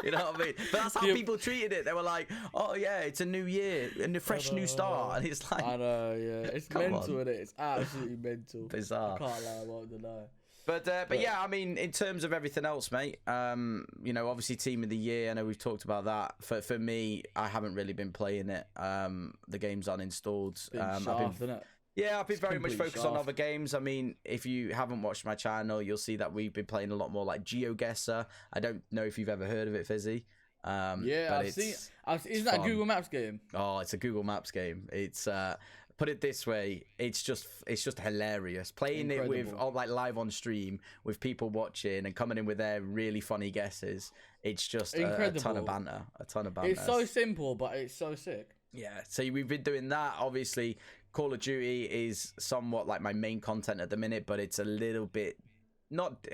You know what I mean? But that's how people treated it. They were like, oh yeah, it's a new year and a fresh new start, and it's like, I know, yeah, it's mental, isn't it? It's absolutely mental. Bizarre. I can't lie, I won't deny. But yeah, I mean, in terms of everything else, mate, you know, obviously Team of the Year, I know we've talked about that. For me, I haven't really been playing it. The game's uninstalled. I've been very much focused on other games. I mean, if you haven't watched my channel, you'll see that we've been playing a lot more like GeoGuessr. I don't know if you've ever heard of it, Fizzy. I've seen. Isn't that a Google Maps game? Oh, it's a Google Maps game. It's put it this way, it's just hilarious playing it with like live on stream with people watching and coming in with their really funny guesses. It's just a ton of banter. It's so simple, but it's so sick. Yeah, so we've been doing that. Obviously, Call of Duty is somewhat like my main content at the minute, but it's a little bit not.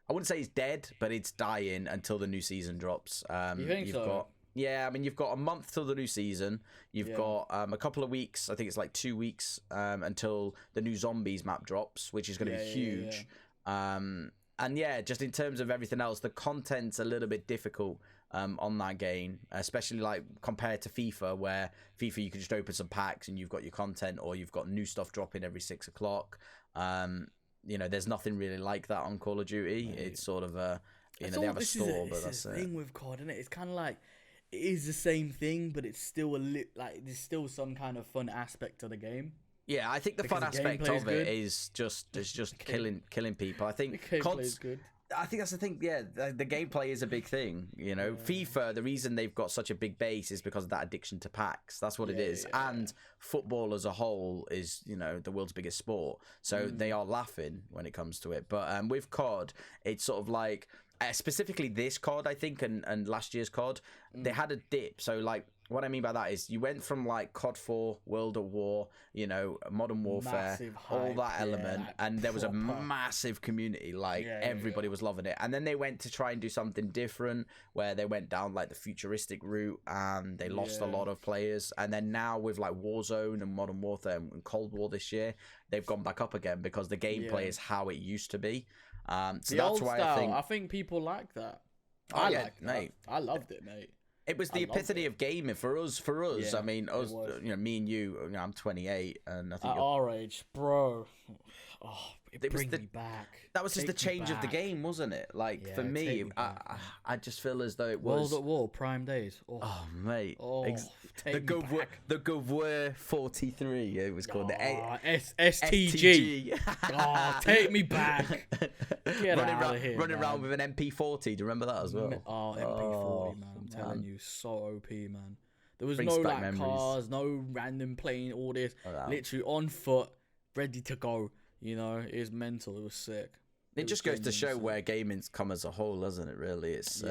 I wouldn't say it's dead, but it's dying until the new season drops. You think so? Yeah, I mean, you've got a month till the new season. You've got a couple of weeks. I think it's like 2 weeks until the new Zombies map drops, which is going to be huge. And yeah, just in terms of everything else, the content's a little bit difficult on that game, especially like compared to FIFA, where FIFA you can just open some packs and you've got your content, or you've got new stuff dropping every 6 o'clock. You know, there's nothing really like that on Call of Duty. It's sort of a, you know, they have a store, but that's it. Thing with COD, isn't it? It's kind of like, it is the same thing, but it's still there's still some kind of fun aspect to the game. Yeah, I think the fun aspect of it is just killing people. I think COD is good. I think that's the thing. Yeah, the gameplay is a big thing. You know, FIFA. The reason they've got such a big base is because of that addiction to packs. That's what it is. And football as a whole is, you know, the world's biggest sport. So they are laughing when it comes to it. But with COD, it's sort of like. Specifically this COD, I think, and last year's COD, they had a dip. So, like, what I mean by that is you went from, like, COD 4, World at War, you know, Modern Warfare, all that element, and there was a massive community. Like, everybody was loving it. And then they went to try and do something different, where they went down, like, the futuristic route, and they lost a lot of players. And then now with, like, Warzone and Modern Warfare and Cold War this year, they've gone back up again because the gameplay is how it used to be. So that's why I think people like that. I liked it, I loved it, mate. It was the epitome of gaming for us. I mean, us, you know, me and you. You know, I'm 28, and I think at our age, bro. Oh, it brings me back. That was just the change of the game, wasn't it? Like for me, I just feel as though it was World at War, prime days. Oh mate, the Gov 43. It was called the STG. Oh, take me back. Running around with an MP40. Do you remember that as well? Oh, MP40, man. I'm telling you, so OP, man. There was no like cars, no random plane, all this. Literally on foot, ready to go. You know, it was mental. It was sick. It just goes to show where gaming's come as a whole, doesn't it? Really, it's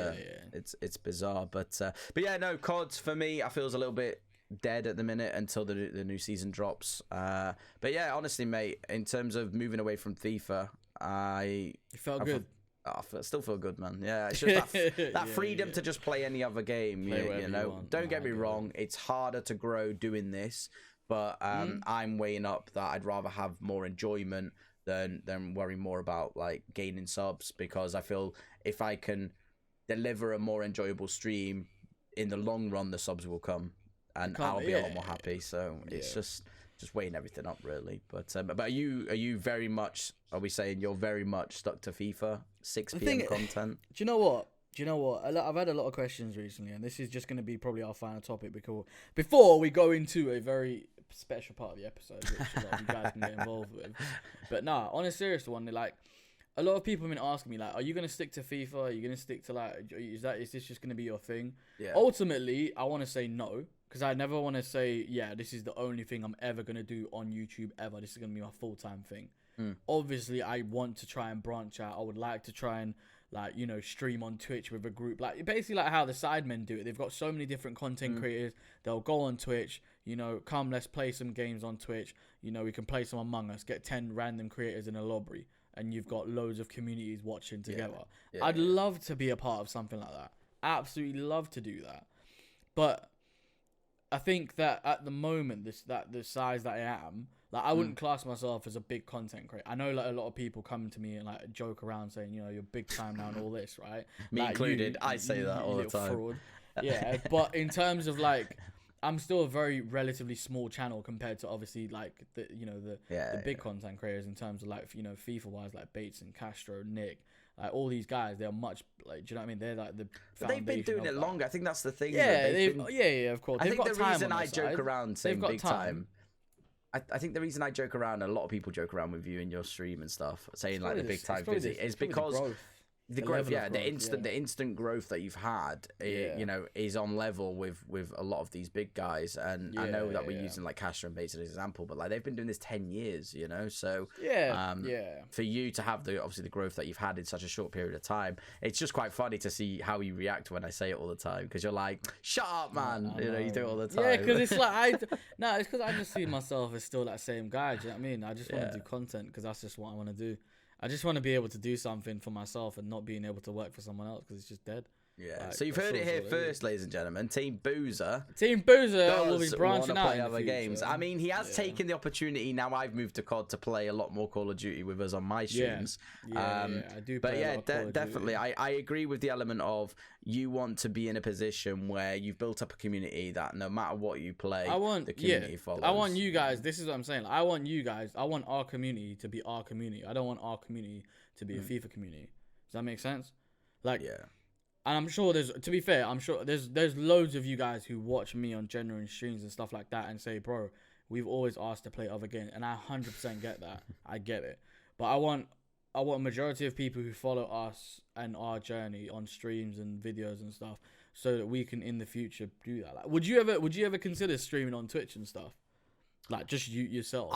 bizarre, but yeah, no, COD for me, I feel is a little bit dead at the minute until the new season drops. But yeah, honestly, mate, in terms of moving away from FIFA, it felt good. I still feel good, man. Yeah, it's just that freedom to just play any other game. You know, don't get me wrong, it's harder to grow doing this. But I'm weighing up that I'd rather have more enjoyment than worry more about like gaining subs, because I feel if I can deliver a more enjoyable stream in the long run, the subs will come and I'll be a lot more happy. So it's just weighing everything up really. But are you very much? Are we saying you're very much stuck to FIFA 6 PM content? Do you know what? I've had a lot of questions recently, and this is just going to be probably our final topic before we go into a very special part of the episode, which a lot of you guys can get involved with. But nah, on a serious one, like a lot of people have been asking me, like, are you going to stick to FIFA? Are you going to stick to like, is this just going to be your thing? Yeah. Ultimately, I want to say no, because I never want to say, yeah, this is the only thing I'm ever going to do on YouTube ever. This is going to be my full-time thing. Obviously, I want to try and branch out. I would like to try and like, you know, stream on Twitch with a group, like basically like how the Sidemen do it. They've got so many different content creators. They'll go on Twitch, you know, come, let's play some games on Twitch. You know, we can play some Among Us, get 10 random creators in a lobby and you've got loads of communities watching together. I'd love to be a part of something like that. Absolutely love to do that. But I think that at the moment, the size that I am, like I wouldn't class myself as a big content creator. I know like a lot of people come to me and like joke around saying, you know, you're big time now and all this, right? Me like, included. I say that all the time. Fraud. Yeah, but in terms of like, I'm still a very relatively small channel compared to obviously like the big content creators in terms of like, you know, FIFA wise, like Bates and Castro, Nick. Like all these guys, they're much like, do you know what I mean? They're like the. But they've been doing it longer. I think that's the thing. Yeah, of course. I think the reason I joke around saying big time. I think the reason I joke around, and a lot of people joke around with you in your stream and stuff, saying like the big time fizzy, is because the growth, the instant growth that you've had, you know, is on level with a lot of these big guys. And I know that we're using like Castro and Bates as an example, but like they've been doing this 10 years, you know. So for you to have obviously the growth that you've had in such a short period of time, it's just quite funny to see how you react when I say it all the time, because you're like, shut up, man. You know, you do it all the time. Yeah, because it's like it's because I just see myself as still that same guy. Do you know what I mean? I just want to do content because that's just what I want to do. I just want to be able to do something for myself and not being able to work for someone else because it's just dead. Yeah. Like, so you've heard it here first, ladies and gentlemen. Team Boozer will be branching out play other games. I mean, he has taken the opportunity. Now I've moved to COD to play a lot more Call of Duty with us on my streams. I do. But definitely, I agree with the element of you want to be in a position where you've built up a community that no matter what you play, the community follows. I want you guys. This is what I'm saying. I want you guys. I want our community to be our community. I don't want our community to be a FIFA community. Does that make sense? Like, and I'm sure to be fair, I'm sure there's loads of you guys who watch me on genuine streams and stuff like that and say, bro, we've always asked to play other games, and I 100% get that. I get it. But I want a majority of people who follow us and our journey on streams and videos and stuff, so that we can in the future do that. Like, would you ever consider streaming on Twitch and stuff? Like just you yourself?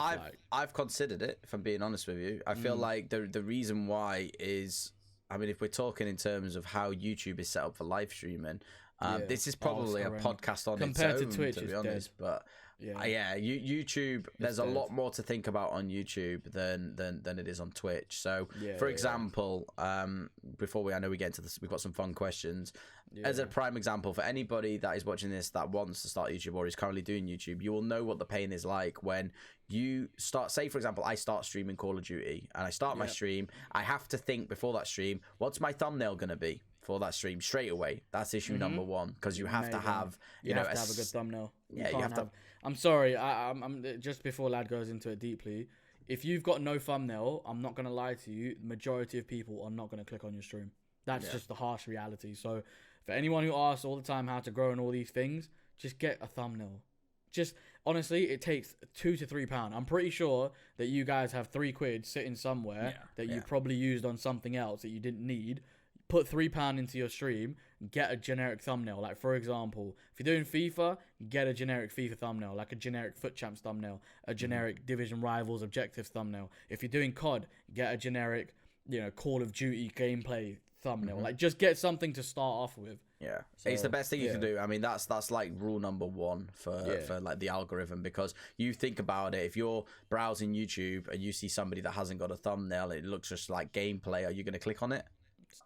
I've considered it, if I'm being honest with you. I feel like the reason why is, I mean, if we're talking in terms of how YouTube is set up for live streaming, this is probably a podcast on compared its own, to Twitch, to be honest. But YouTube, there's a lot more to think about on YouTube than it is on Twitch. So, for example, before I know we get into this, we've got some fun questions. As a prime example, for anybody that is watching this that wants to start YouTube or is currently doing YouTube, you will know what the pain is like when you start. Say, for example, I start streaming Call of Duty and I start my stream. I have to think before that stream, what's my thumbnail going to be for that stream straight away? That's issue number one, because you have to have you have to have a good thumbnail. You have to. I'm sorry, I'm just before Lad goes into it deeply. If you've got no thumbnail, I'm not gonna lie to you. The majority of people are not gonna click on your stream. That's just the harsh reality. So for anyone who asks all the time how to grow and all these things, just get a thumbnail. Just honestly, it takes £2 to £3. I'm pretty sure that you guys have £3 sitting somewhere that you probably used on something else that you didn't need. Put £3 into your stream, get a generic thumbnail. Like, for example, if you're doing FIFA, get a generic FIFA thumbnail, like a generic Foot Champs thumbnail, a generic Division Rivals Objectives thumbnail. If you're doing COD, get a generic, Call of Duty gameplay thumbnail. Like, just get something to start off with. Yeah, so, it's the best thing you can do. I mean, that's like rule number one for like the algorithm, because you think about it. If you're browsing YouTube and you see somebody that hasn't got a thumbnail, it looks just like gameplay. Are you going to click on it?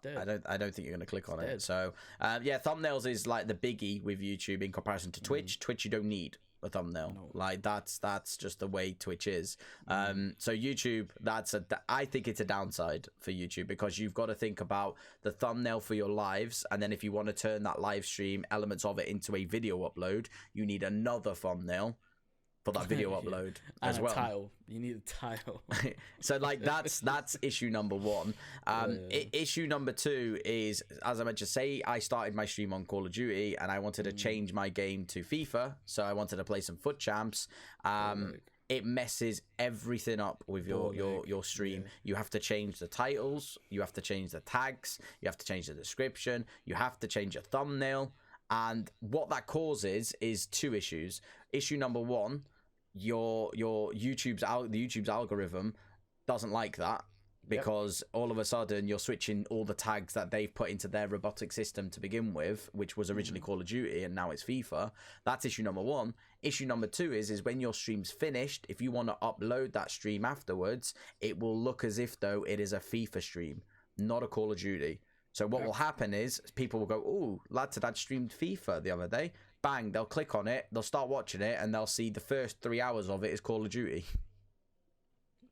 I don't think you're going to click on it. So thumbnails is like the biggie with YouTube in comparison to Twitch. Twitch, you don't need a thumbnail. Like that's just the way Twitch is. So YouTube, I think it's a downside for YouTube, because you've got to think about the thumbnail for your lives, and then if you want to turn that live stream elements of it into a video upload, you need another thumbnail for that video upload as well. Title. You need a title. So like that's issue number one. Issue number two is, as I mentioned, say I started my stream on Call of Duty and I wanted to change my game to FIFA, so I wanted to play some Foot Champs. It messes everything up with your stream. You have to change the titles, you have to change the tags, you have to change the description, you have to change your thumbnail. And what that causes is two issues. Issue number one, your YouTube's algorithm doesn't like that. because all of a sudden you're switching all the tags that they've put into their robotic system to begin with, which was originally Call of Duty and now it's FIFA. That's issue number one. Issue number two is when your stream's finished, if you want to upload that stream afterwards, it will look as if though it is a FIFA stream, not a Call of Duty. So what will happen is people will go, oh, LadToDad streamed FIFA the other day. Bang, they'll click on it, they'll start watching it, and they'll see the first 3 hours of it is Call of Duty.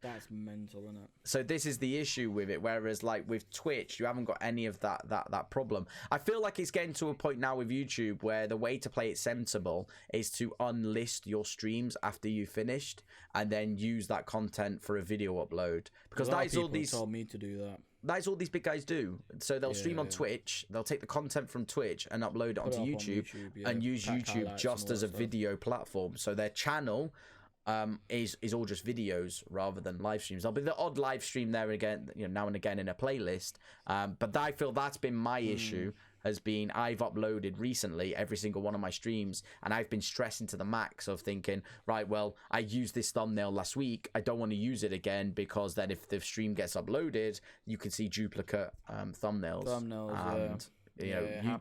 That's mental, isn't it? So this is the issue with it, whereas like with Twitch, you haven't got any of that problem. I feel like it's getting to a point now with YouTube where the way to play it sensible is to unlist your streams after you finished and then use that content for a video upload. Because that is all these told me to do that. That's all these big guys do. So they'll stream on Twitch, they'll take the content from Twitch and upload it onto YouTube, and use YouTube just as a video platform. So their channel is all just videos rather than live streams. There'll be the odd live stream there again, now and again in a playlist. But I feel that's been my issue, has been I've uploaded recently every single one of my streams, and I've been stressing to the max of thinking, right, well, I used this thumbnail last week, I don't want to use it again, because then if the stream gets uploaded, you can see duplicate thumbnails. And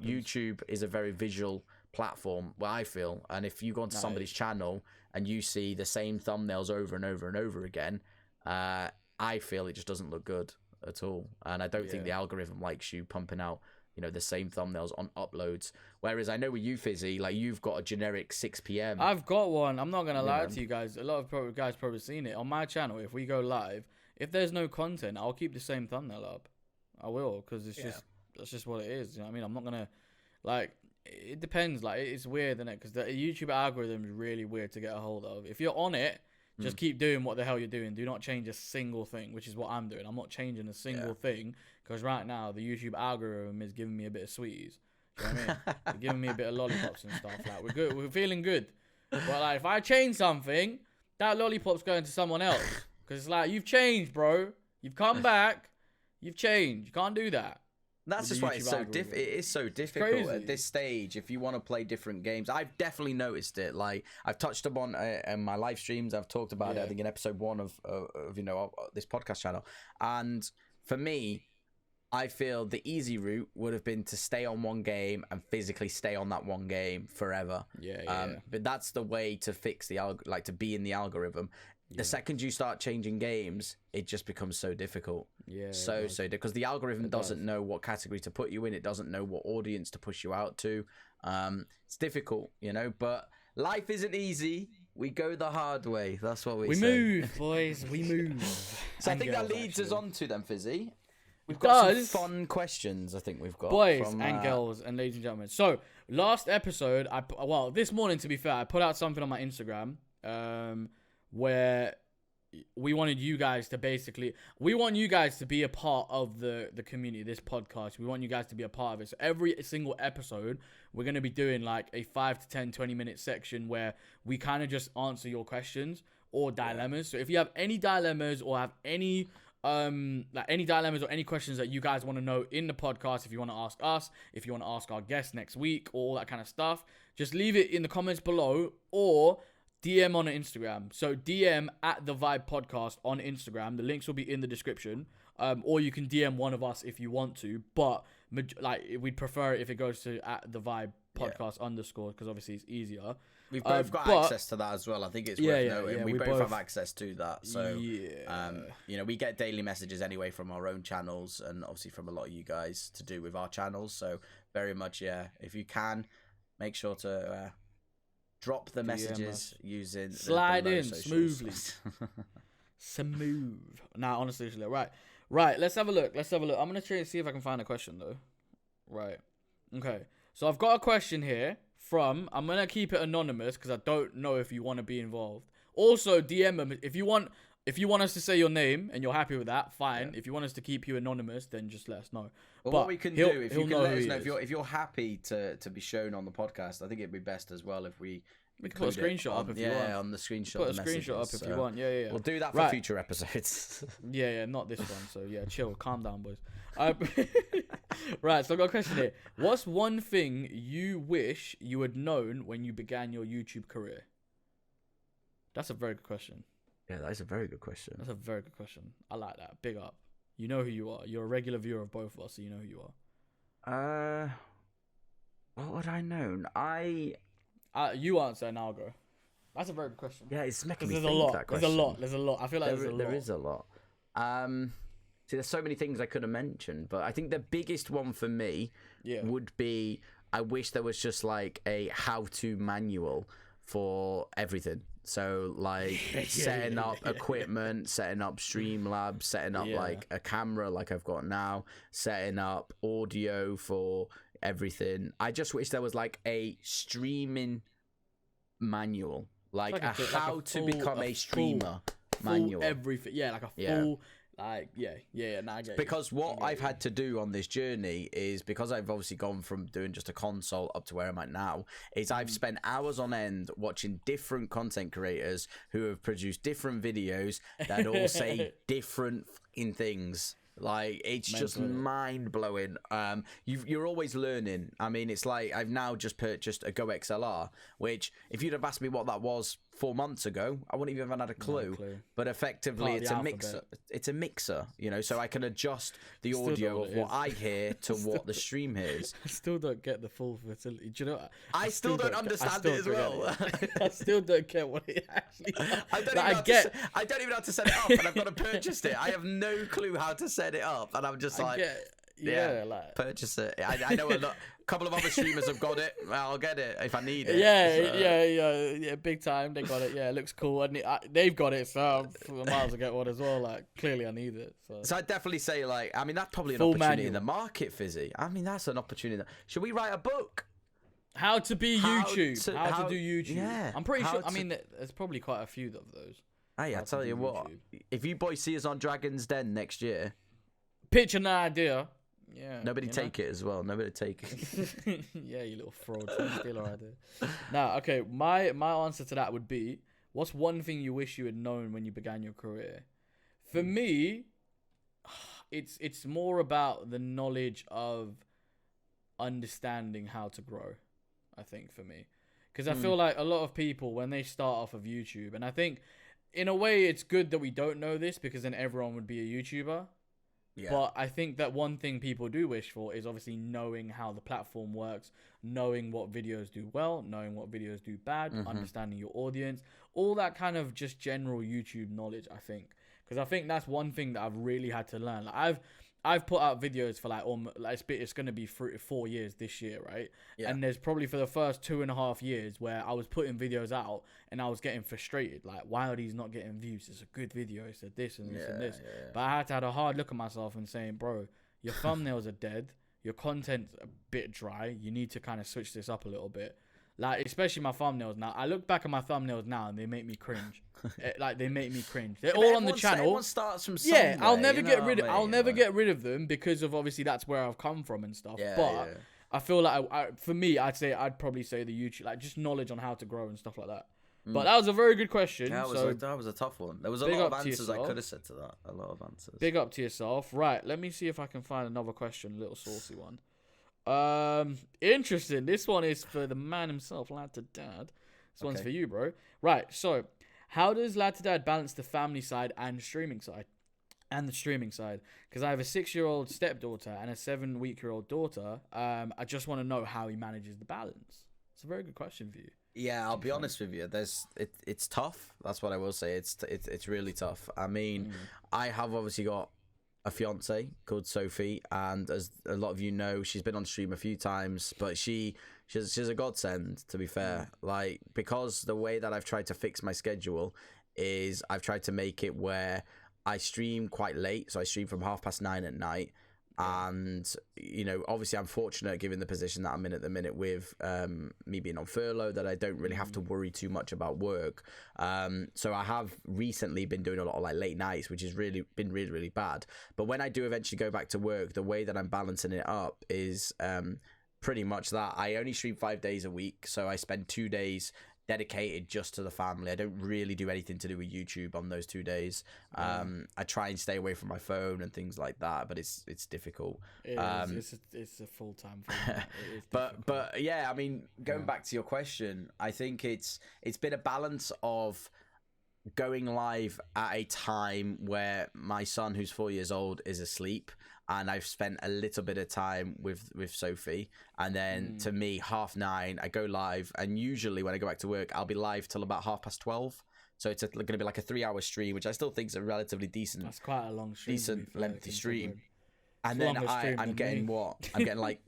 YouTube is a very visual platform, well, I feel, and if you go onto somebody's channel and you see the same thumbnails over and over and over again, I feel it just doesn't look good at all. And I don't think the algorithm likes you pumping out the same thumbnails on uploads. Whereas I know with you, Fizzy, like you've got a generic 6 p.m. I've got one. I'm not going to lie to you guys. A lot of guys probably seen it. On my channel, if we go live, if there's no content, I'll keep the same thumbnail up. I will, because it's that's just what it is. You know what I mean? I'm not going to, like, it depends. Like, it's weird, isn't it? Because the YouTube algorithm is really weird to get a hold of. If you're on it, just keep doing what the hell you're doing. Do not change a single thing, which is what I'm doing. I'm not changing a single thing, because right now the YouTube algorithm is giving me a bit of sweeties. You know what I mean? They're giving me a bit of lollipops and stuff. Like, we're good. We're feeling good. But like, if I change something, that lollipop's going to someone else. Because it's like, you've changed, bro. You've come back. You've changed. You can't do that. That's just why it's so it is so difficult at this stage if you want to play different games. I've definitely noticed it. Like, I've touched upon in my live streams. I've talked about it, I think, in episode 1 of this podcast channel. And for me, I feel the easy route would have been to stay on one game and physically stay on that one game forever. But that's the way to fix the to be in the algorithm. The second you start changing games, it just becomes so difficult. So because the algorithm doesn't know what category to put you in. It doesn't know what audience to push you out to. It's difficult, but life isn't easy. We go the hard way. That's what we say. We move, boys. We move. So I think that leads us on to them, Fizzy. We've got some fun questions. I think we've got boys and girls and ladies and gentlemen. So last episode, this morning, to be fair, I put out something on my Instagram. Where we wanted you guys to we want you guys to be a part of the community, this podcast. We want you guys to be a part of it. So every single episode, we're going to be doing like a 5 to 10, 20-minute section where we kind of just answer your questions or dilemmas. So if you have any dilemmas or have any dilemmas or any questions that you guys want to know in the podcast, if you want to ask us, if you want to ask our guests next week, or all that kind of stuff, just leave it in the comments below or DM on Instagram. So DM at the Vibe Podcast on Instagram. The links will be in the description. Or you can DM one of us if you want to. But we'd prefer it if it goes to at the Vibe Podcast _ because obviously it's easier. We've both got access to that as well. I think it's worth noting. We both have access to that. So we get daily messages anyway from our own channels, and obviously from a lot of you guys to do with our channels. So very much, if you can, make sure to drop the messages using slide in smoothly. Smooth. Nah, honestly, right. Let's have a look. I'm gonna try to see if I can find a question though. Right. Okay. So I've got a question here from. I'm gonna keep it anonymous because I don't know if you want to be involved. Also, DM them if you want. If you want us to say your name and you're happy with that, fine. If you want us to keep you anonymous, then just let us know. Well, what we can do, if you can let us know, if you're happy to be shown on the podcast, I think it'd be best as well if we can put a screenshot up if you want. Yeah, on the screenshot. Put a screenshot up if you want. Yeah. We'll do that for future episodes. Yeah, not this one. So yeah, chill, calm down, boys. Right, so I've got a question here. What's one thing you wish you had known when you began your YouTube career? That's a very good question. Yeah, that is a very good question. That's a very good question. I like that. Big up. You know who you are. You're a regular viewer of both of us, so you know who you are. What would I know? You answer and I'll go. That's a very good question. Yeah, it's making me there's think a lot. that There's question. a lot. There's a lot. I feel like there is a lot. See, there's so many things I could have mentioned, but I think the biggest one for me would be, I wish there was just like a how-to manual for everything. So like setting up equipment, setting up Streamlabs, setting up like a camera like I've got now, setting up audio for everything. I just wish there was like a streaming manual, like a how to become a streamer manual. Everything, like a full. Like I get because what I've had to do on this journey is, because I've obviously gone from doing just a console up to where I'm at now, is I've spent hours on end watching different content creators who have produced different videos that all say different fucking things. Like, it's just mind blowing. You're always learning. I mean, it's like I've now just purchased a Go XLR, which if you'd have asked me what that was 4 months ago, I wouldn't even have had a clue. But effectively, it's a mixer. It's a mixer, you know, so I can adjust the audio of what I hear to what the stream hears. I still don't get the full facility. Do you know? I still don't understand it as well. I still don't get what it actually. I don't even know how to set it up, and I've got to purchase it. I have no clue how to set it up, and I'm just like, like purchase it. I know a couple of other streamers have got it. I'll get it if I need it. Yeah, big time. They got it. Yeah, it looks cool, and they've got it, so I might as well get one as well. Like, clearly I need it. So I'd definitely say, like, I mean, that's probably an opportunity in the market, Fizzy. I mean, that's an opportunity. Should we write a book? How to be YouTube. How to do YouTube. Yeah. I'm pretty sure. I mean, there's probably quite a few of those. Hey, I tell you what, if you boys see us on Dragon's Den next year, pitch an idea. Yeah. Nobody take it as well. Nobody take it. Yeah, you little fraud. Steal our idea. Now, okay, my answer to that would be, what's one thing you wish you had known when you began your career? For me, it's more about the knowledge of understanding how to grow, I think, for me. Because I feel like a lot of people, when they start off of YouTube, and I think in a way it's good that we don't know this, because then everyone would be a YouTuber. Yeah. But I think that one thing people do wish for is obviously knowing how the platform works, knowing what videos do well, knowing what videos do bad, understanding your audience, all that kind of just general YouTube knowledge, I think. Because I think that's one thing that I've really had to learn. Like, I've put out videos for it's going to be 4 years this year, right? Yeah. And there's probably for the first 2.5 years where I was putting videos out and I was getting frustrated. Like, why are these not getting views? It's a good video. It's a this and this and this. Yeah. But I had to have a hard look at myself and saying, bro, your thumbnails are dead. Your content's a bit dry. You need to kind of switch this up a little bit. Like, especially my thumbnails now. I look back at my thumbnails now and they make me cringe. They make me cringe. They're all on the channel. Everyone starts from somewhere. Yeah, I'll never get rid of. I'll never get rid of them because of obviously that's where I've come from and stuff. But I feel like for me, I'd probably say the YouTube, like, just knowledge on how to grow and stuff like that. But that was a very good question. That was a tough one. There was a lot of answers I could have said to that. A lot of answers. Big up to yourself. Right, let me see if I can find another question, a little saucy one. Interesting. This one is for the man himself, LadToDad. This one's for you, bro. Right, so how does LadToDad balance the family side and streaming side? And the streaming side, because I have a 6-year-old stepdaughter and a 7-week-old daughter. I just want to know how he manages the balance. It's a very good question for you. Yeah, I'll be honest with you. It's tough. That's what I will say. It's really tough. I mean, I have obviously got a fiance called Sophie, and as a lot of you know, she's been on stream a few times, but she's a godsend, to be fair. Like, because the way that I've tried to fix my schedule is I've tried to make it where I stream quite late, so I stream from 9:30 at night. And, you know, obviously I'm fortunate given the position that I'm in at the minute with me being on furlough, that I don't really have to worry too much about work. So I have recently been doing a lot of like late nights, which has been really bad. But when I do eventually go back to work, the way that I'm balancing it up is pretty much that. I only stream 5 days a week, so I spend 2 days dedicated just to the family. I don't really do anything to do with YouTube on those 2 days. I try and stay away from my phone and things like that, but it's difficult. It's a full-time thing. but yeah, I mean, going back to your question, I think it's been a balance of going live at a time where my son, who's 4 years old, is asleep, and I've spent a little bit of time with Sophie, and then to me 9:30 I go live, and usually when I go back to work I'll be live till about 12:30. So it's going to be like a 3-hour stream, which I still think is a relatively decent. That's quite a long stream. Decent lengthy stream. And then I'm getting what? I'm getting like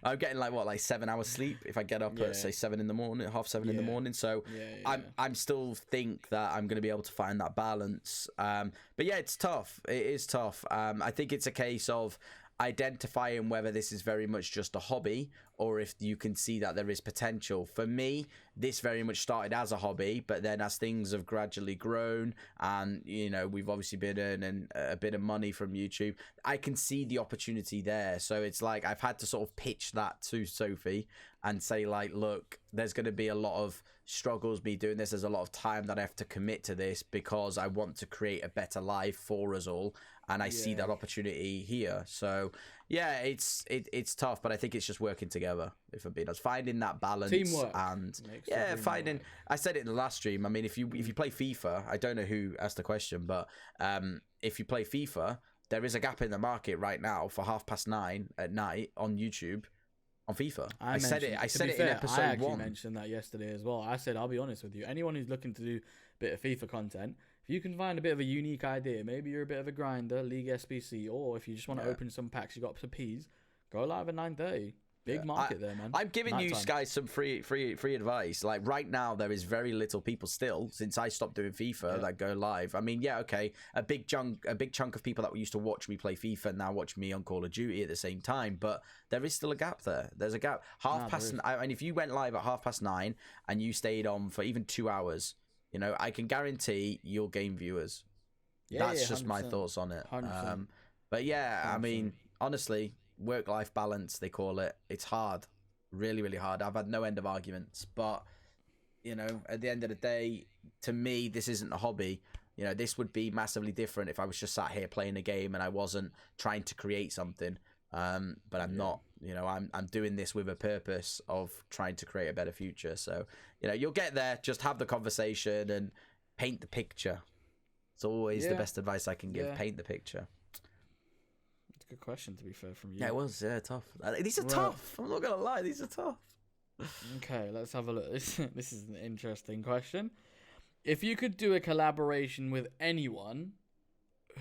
I'm getting like what, like 7 hours sleep if I get up at say 7 in the morning, 7:30 in the morning. So I'm still think that I'm going to be able to find that balance. But yeah, it's tough. It is tough. I think it's a case of identifying whether this is very much just a hobby or if you can see that there is potential. For me, this very much started as a hobby, but then as things have gradually grown and, you know, we've obviously been earning a bit of money from YouTube, I can see the opportunity there. So it's like I've had to sort of pitch that to Sophie and say, like, look, there's going to be a lot of struggles me doing this. There's a lot of time that I have to commit to this because I want to create a better life for us all. And I see that opportunity here. So yeah, it's tough, but I think it's just working together, if I'm being honest. Finding that balance. Teamwork. And finding, I said it in the last stream, I mean, if you play FIFA, I don't know who asked the question, but if you play FIFA, there is a gap in the market right now for 9:30 at night on YouTube on FIFA. I said it in episode 1. I actually mentioned that yesterday as well. I said, I'll be honest with you, anyone who's looking to do a bit of FIFA content, if you can find a bit of a unique idea, maybe you're a bit of a grinder, League SBC, or if you just want to open some packs, you got some P's, go live at 9:30. Big market there, man. I'm giving you guys some free advice. Like right now, there is very little people still, since I stopped doing FIFA, that go live. I mean, okay, a big chunk of people that used to watch me play FIFA now watch me on Call of Duty at the same time. But there is still a gap there. There's a gap. And if you went live at 9:30 and you stayed on for even 2 hours, you know, I can guarantee you'll gain viewers. That's just my thoughts on it. But yeah, 100%. I mean, honestly, work-life balance, they call it. It's hard, really, really hard. I've had no end of arguments, but you know, at the end of the day, to me, this isn't a hobby. You know, this would be massively different if I was just sat here playing a game and I wasn't trying to create something. But I'm not. You know, I'm doing this with a purpose of trying to create a better future. So, you know, you'll get there. Just have the conversation and paint the picture. It's always the best advice I can give. Paint the picture. Good question, to be fair, from you. Yeah, it was tough. These are tough. I'm not gonna lie, these are tough. Okay, let's have a look. This is an interesting question. If you could do a collaboration with anyone,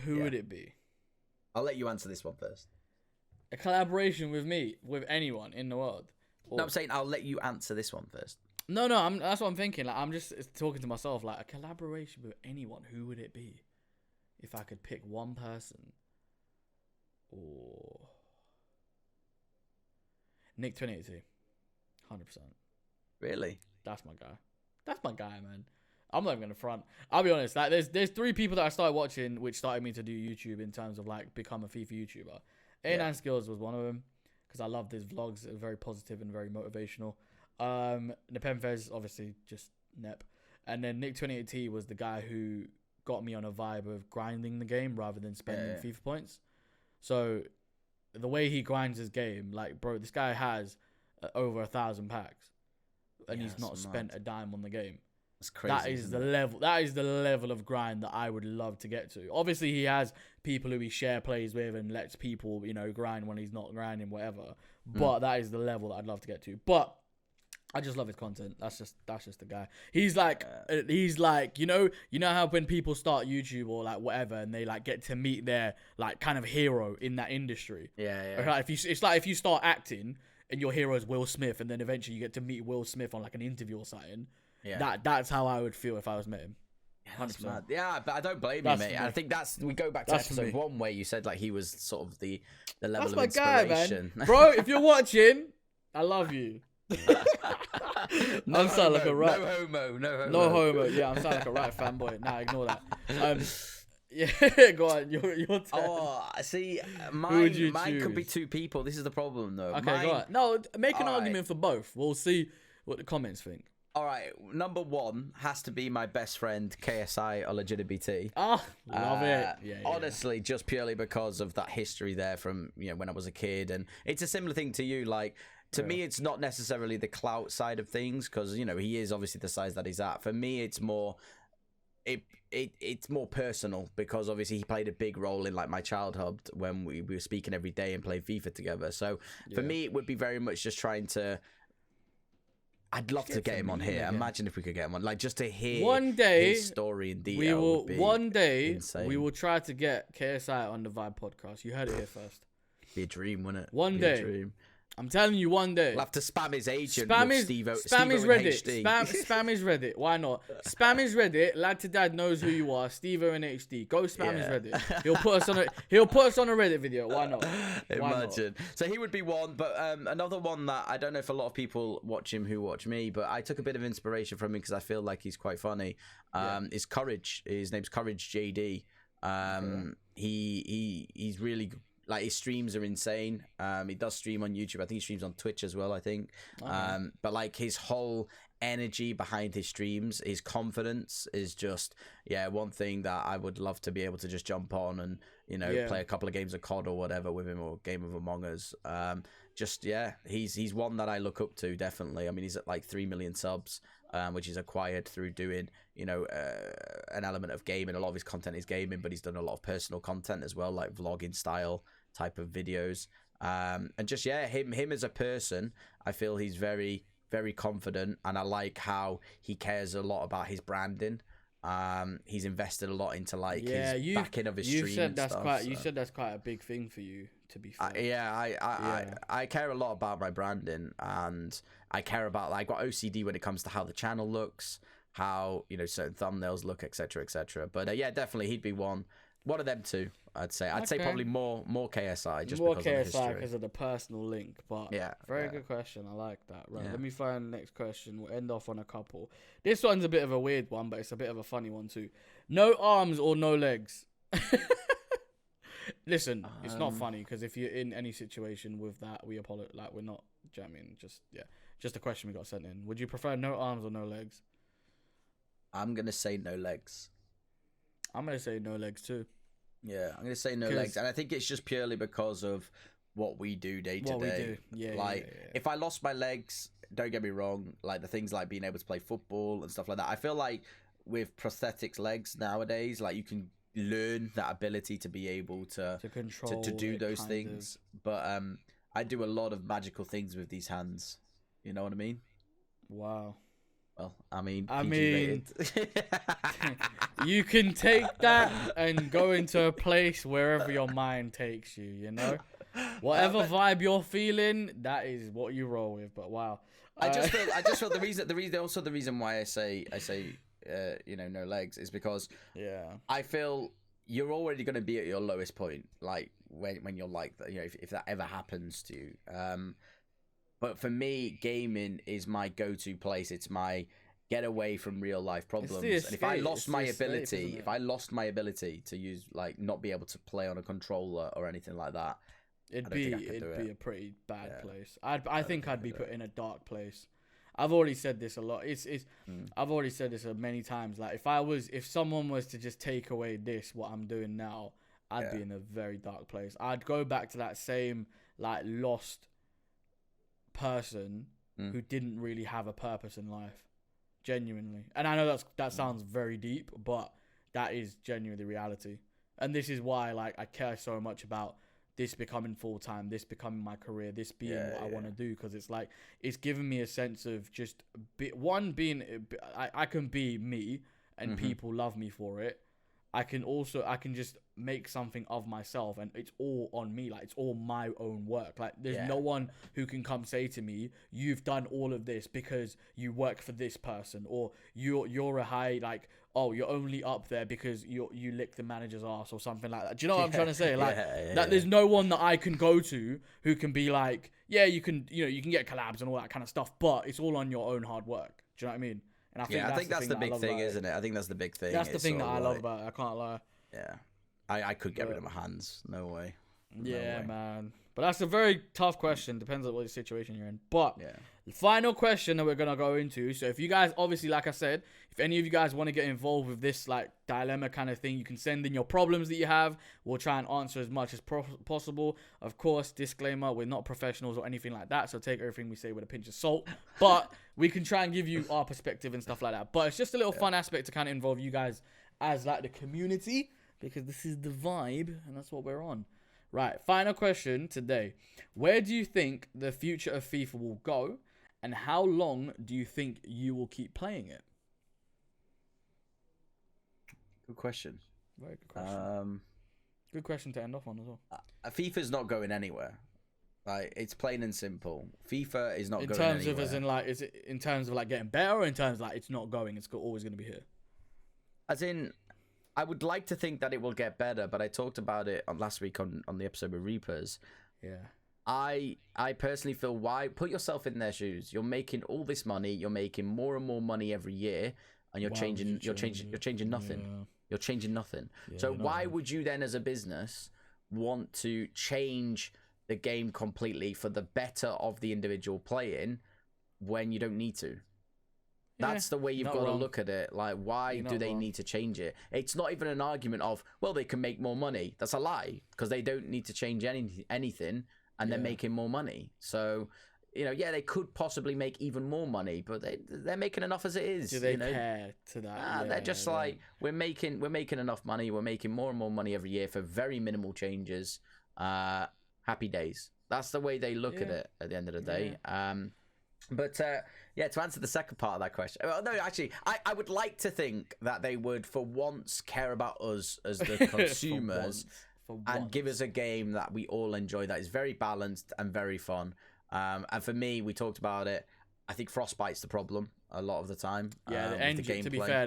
who would it be? I'll let you answer this one first. A collaboration with me, with anyone in the world. No, I'm saying I'll let you answer this one first. No, that's what I'm thinking. Like, I'm just talking to myself. Like, a collaboration with anyone, who would it be? If I could pick one person. Or Nick 2082, 100%. Really? That's my guy, man. I'm not even gonna front. I'll be honest. Like, there's 3 people that I started watching, which started me to do YouTube in terms of like become a FIFA YouTuber. A9 Skills was one of them because I loved his vlogs. It was very positive and very motivational. Nepemfez, obviously, just Nep, and then Nick 2080 was the guy who got me on a vibe of grinding the game rather than spending FIFA points. So, the way he grinds his game, like, bro, this guy has over 1,000 packs, and he's not spent a dime on the game. That's crazy. That is the level. That is the level of grind that I would love to get to. Obviously, he has people who he share plays with and lets people, you know, grind when he's not grinding, whatever. But that is the level that I'd love to get to. But I just love his content. That's just the guy. He's like, you know how when people start YouTube or like whatever, and they like get to meet their like kind of hero in that industry. Yeah. Like it's like if you start acting and your hero is Will Smith, and then eventually you get to meet Will Smith on like an interview or something. Yeah. That's how I would feel if I was met him. 100%. Yeah, but I don't blame you, mate. I think we go back to episode 1 where you said like he was sort of the level of inspiration. Guy, man. Bro, if you're watching, I love you. No homo. Yeah, I'm sounding like a right fanboy. Nah, ignore that. Yeah, go on. Your turn. Oh, see, mine could be 2 people. This is the problem, though. Okay, go on. No, make an argument for both. We'll see what the comments think. All right, number 1 has to be my best friend KSI Olajide. Ah, love it. Yeah, honestly, just purely because of that history there from when I was a kid, and it's a similar thing to you, like. To me, it's not necessarily the clout side of things because, he is obviously the size that he's at. For me, it's more it's more personal because obviously he played a big role in like my childhood when we were speaking every day and played FIFA together. So for me, it would be very much just trying to. I'd love to get him on here. Again. Imagine if we could get him on, like just to hear one day his story in detail. We will one day insane. We will try to get KSI on the Vibe podcast. You heard it here first. Be a dream, wouldn't it? One day. A dream. I'm telling you, one day. We'll have to spam his agent. Spam his Reddit. HD. Spam his Reddit. Why not? Spam his Reddit. LadToDad knows who you are. Steve-O in HD. Go spam his Reddit. He'll put us on a Reddit video. Why not? Imagine. So he would be one, but another one that I don't know if a lot of people watch him who watch me, but I took a bit of inspiration from him because I feel like he's quite funny. Is Courage. His name's Courage JD. He's really. Like his streams are insane. He does stream on YouTube. I think he streams on Twitch as well, I think. But like his whole energy behind his streams, his confidence is just, one thing that I would love to be able to just jump on and, play a couple of games of COD or whatever with him or Game of Among Us. He's one that I look up to, definitely. I mean, he's at like 3 million subs, which he's acquired through doing, an element of gaming. A lot of his content is gaming, but he's done a lot of personal content as well, like vlogging style type of videos. And just, him as a person, I feel he's very, very confident, and I like how he cares a lot about his branding. He's invested a lot into like his backing of his stream. You said that's quite a big thing for you, to be fair. I care a lot about my branding, and I care about, like, I've got OCD when it comes to how the channel looks, how certain thumbnails look, etc., etc. But definitely he'd be one of them two. I'd say probably more KSI, just more because KSI because of the personal link. But very good question. I like that. Right, let me find the next question. We'll end off on a couple. This one's a bit of a weird one, but it's a bit of a funny one too. No arms or no legs? Listen, it's not funny because if you're in any situation with that, we apologize. Like, we're not jamming. Just a question we got sent in. Would you prefer no arms or no legs? I'm gonna say no legs. I'm gonna say no legs too. Yeah, I'm gonna say no legs, and I think it's just purely because of what we do day to day. If I lost my legs, don't get me wrong, like the things like being able to play football and stuff like that, I feel like with prosthetics legs nowadays, like you can learn that ability to be able to control to do those things. But I do a lot of magical things with these hands. You know what I mean? Wow. Well, I mean, you can take that and go into a place wherever your mind takes you. Whatever vibe you're feeling, that is what you roll with. But wow, I just feel the reason why I say no legs is because I feel you're already going to be at your lowest point, like when you're like that, if that ever happens to you. But for me, gaming is my go-to place. It's my get away from real life problems. And if I lost my ability to use, like, not be able to play on a controller or anything like that, it'd be a pretty bad place. I think I'd be put in a dark place. I've already said this a lot. I've already said this many times. Like, if someone was to just take away what I'm doing now, I'd be in a very dark place. I'd go back to that same, like, lost person who didn't really have a purpose in life, genuinely. And I know that sounds very deep, but that is genuinely reality. And this is why, like, I care so much about this becoming full-time, this becoming my career, this being what I want to do, because it's like, it's given me a sense of just I can be me and people love me for it. I can just make something of myself, and it's all on me. Like, it's all my own work. Like, there's no one who can come say to me, you've done all of this because you work for this person, or you're a high, like, oh, you're only up there because you lick the manager's ass or something like that. Do you know what I'm trying to say? Like, there's no one that I can go to who can be like, you can get collabs and all that kind of stuff, but it's all on your own hard work. Do you know what I mean? And I think that's the big thing, isn't it? I think that's the big thing. That's the thing that I love about it. I can't lie. Yeah. I could get rid of my hands. No way. Yeah, man. But that's a very tough question. Depends on what situation you're in. But the final question that we're going to go into. So if you guys, obviously, like I said, if any of you guys want to get involved with this like dilemma kind of thing, you can send in your problems that you have. We'll try and answer as much as possible. Of course, disclaimer, we're not professionals or anything like that. So take everything we say with a pinch of salt. But we can try and give you our perspective and stuff like that. But it's just a little fun aspect to kind of involve you guys as like the community. Because this is the vibe and that's what we're on. Right, final question today. Where do you think the future of FIFA will go, and how long do you think you will keep playing it? Good question. Very good question. Good question to end off on as well. FIFA's not going anywhere. Like, it's plain and simple. FIFA is not going anywhere. In terms of, as in like, is it in terms of like getting better, or in terms of like it's not going, it's always going to be here? As in, I would like to think that it will get better, but I talked about it last week on the episode with Reapers. Yeah. I personally feel, why put yourself in their shoes? You're making all this money, you're making more and more money every year, and you're changing nothing. Yeah. You're changing nothing. Yeah, so why would you then as a business want to change the game completely for the better of the individual playing when you don't need to? That's the way you've got to look at it. Like, why do they need to change it? It's not even an argument of, well, they can make more money. That's a lie, because they don't need to change anything, and they're making more money. So, you know, they could possibly make even more money, but they're making enough as it is. Do they care to that? They're just like, we're making enough money. We're making more and more money every year for very minimal changes. Happy days. That's the way they look at it at the end of the day. But to answer the second part of that question, no, actually, I would like to think that they would, for once, care about us as the consumers and give us a game that we all enjoy, that is very balanced and very fun. And for me, we talked about it. I think Frostbite's the problem a lot of the time. Yeah, the engine, to be fair,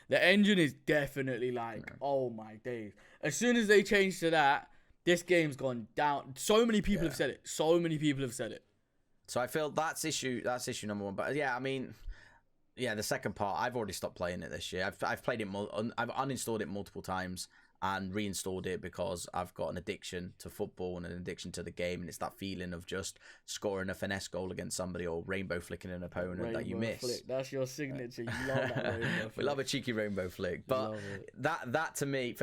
the engine is definitely like, oh my days. As soon as they change to that, this game's gone down. So many people have said it. So I feel that's issue number one. But I mean, the second part, I've already stopped playing it this year. I've played it I've uninstalled it multiple times and reinstalled it because I've got an addiction to football and an addiction to the game, and it's that feeling of just scoring a finesse goal against somebody or rainbow flicking an opponent that you miss. Flick. That's your signature. You love that rainbow flick. We love a cheeky rainbow flick, but that to me,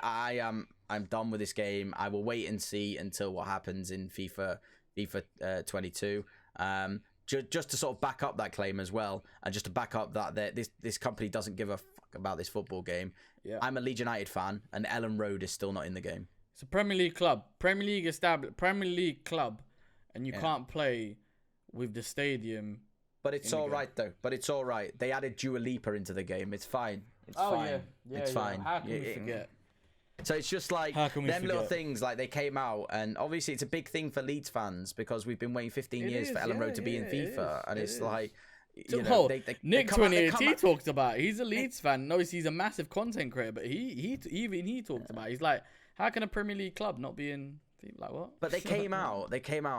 I'm done with this game. I will wait and see until what happens in FIFA 22. Just to sort of back up that claim as well, and just to back up that this company doesn't give a fuck about this football game. I'm a Leeds United fan, and Ellen Road is still not in the game. It's a Premier League club, and you can't play with the stadium. But it's all right though. But it's all right. They added Dua Lipa into the game. It's fine. It's fine. It's fine. How can we forget? So it's just like them little things, like they came out, and obviously it's a big thing for Leeds fans because we've been waiting 15 years for Ellen Road to be in FIFA, and it's like, you know, Nick 2018 talked about it. He's a Leeds fan, and obviously he's a massive content creator, but he talked about it. He's like, how can a Premier League club not be in FIFA? Like, what? But they came out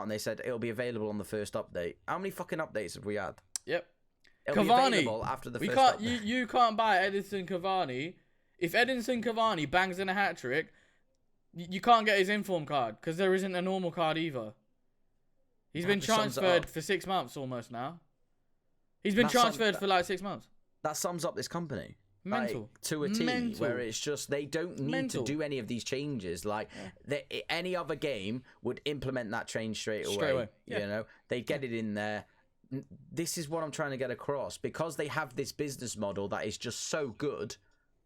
and they said it'll be available on the first update. How many fucking updates have we had? Yep. It'll be available after the first update. You can't buy Edinson Cavani. If Edinson Cavani bangs in a hat-trick, you can't get his inform card because there isn't a normal card either. He's been transferred for 6 months almost now. He's been transferred for like 6 months. That sums up this company. Mental. Like, to a T, where it's just they don't need to do any of these changes. Like any other game would implement that change straight away. You know, they'd get it in there. This is what I'm trying to get across, because they have this business model that is just so good.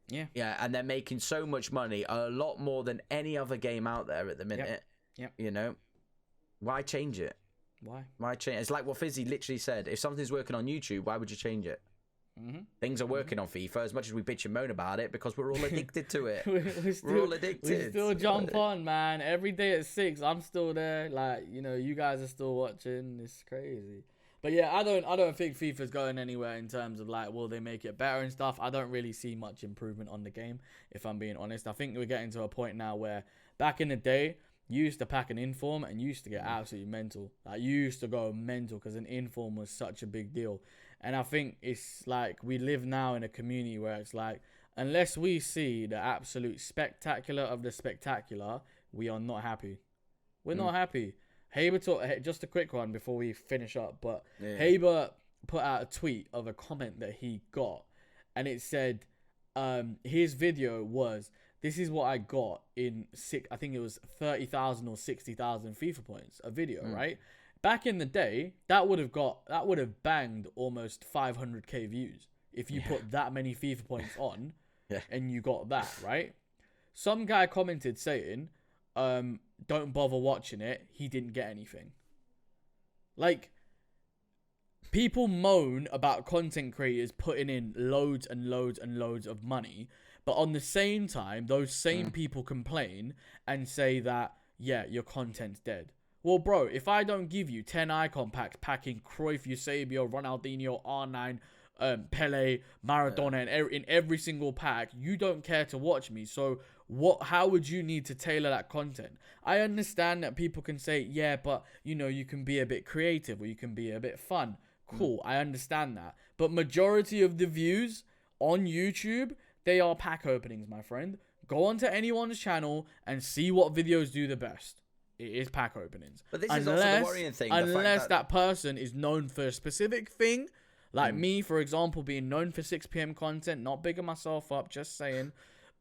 Yeah, and they're making so much money, a lot more than any other game out there at the minute. Yep. You know, why change it? Why change? It's like what Fizzy literally said. If something's working on YouTube, why would you change it? Things are working on FIFA, as much as we bitch and moan about it, because we're all addicted to it. We're all addicted. We still jump on, man. Every day at 6, I'm still there. Like, you know, you guys are still watching. It's crazy. But yeah, I don't think FIFA's going anywhere in terms of like, will they make it better and stuff. I don't really see much improvement on the game, if I'm being honest. I think we're getting to a point now where back in the day, you used to pack an inform and you used to get absolutely mental. Like, you used to go mental because an inform was such a big deal. And I think it's like we live now in a community where it's like, unless we see the absolute spectacular of the spectacular, we are not happy. We're not happy. Haber just a quick one before we finish up, but Yeah. Haber put out a tweet of a comment that he got, and it said, his video was, this is what I got in I think it was 30,000 or 60,000 FIFA points, a video, right? Back in the day, that would have banged almost 500k views if you put that many FIFA points on, and you got that, right? Some guy commented saying, don't bother watching it, he didn't get anything. Like, people moan about content creators putting in loads and loads and loads of money, but on the same time, those same people complain and say that, yeah, your content's dead. Well, bro, if I don't give you 10 icon packs packing Cruyff, Eusebio, Ronaldinho, R9, Pele, Maradona, and in every single pack, you don't care to watch me. So how would you need to tailor that content? I understand that people can say, yeah, but you can be a bit creative or you can be a bit fun. Cool, I understand that. But majority of the views on YouTube, they are pack openings, my friend. Go onto anyone's channel and see what videos do the best. It is pack openings. But this is also the worrying thing. Unless that person is known for a specific thing, like me, for example, being known for 6 p.m. content, not bigging myself up, just saying.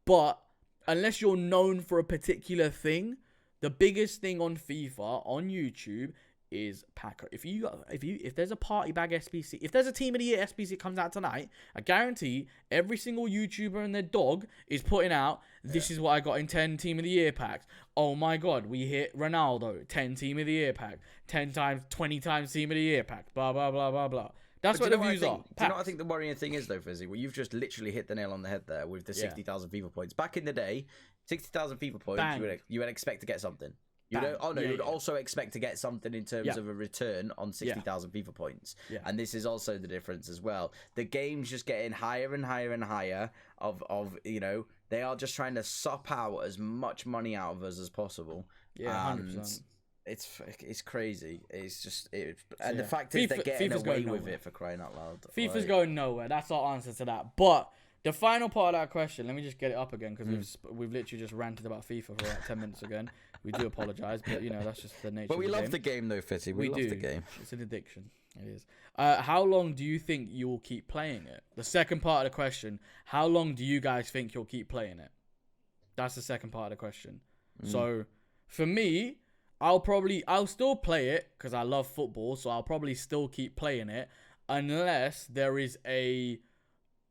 But unless you're known for a particular thing, the biggest thing on FIFA, on YouTube, is pack. If there's a party bag SBC, if there's a team of the year SBC comes out tonight, I guarantee every single YouTuber and their dog is putting out, this is what I got in 10 team of the year packs. Oh my god, we hit Ronaldo, 10 team of the year pack, 10 times, 20 times team of the year pack, blah blah blah blah blah. That's what the views are. Do you know what I think the worrying thing is though, Fizzy? Well, you've just literally hit the nail on the head there with the 60,000 FIFA points. Back in the day, 60,000 FIFA points, you would expect to get something. You would also expect to get something in terms of a return on 60,000 FIFA points. Yeah. And this is also the difference as well. The game's just getting higher and higher and higher they are just trying to sup out as much money out of us as possible. Yeah, and 100%. It's crazy. It's just and the fact is they're getting away with it, for crying out loud. FIFA's going nowhere. That's our answer to that. But the final part of that question, let me just get it up again because we've literally just ranted about FIFA for like 10 minutes again. We do apologise, but that's just the nature. But we of the love game. The game though, Fitty. We love the game. It's an addiction. It is. How long do you think you will keep playing it? The second part of the question: how long do you guys think you'll keep playing it? That's the second part of the question. So for me, I'll still play it because I love football. So I'll probably still keep playing it unless there is a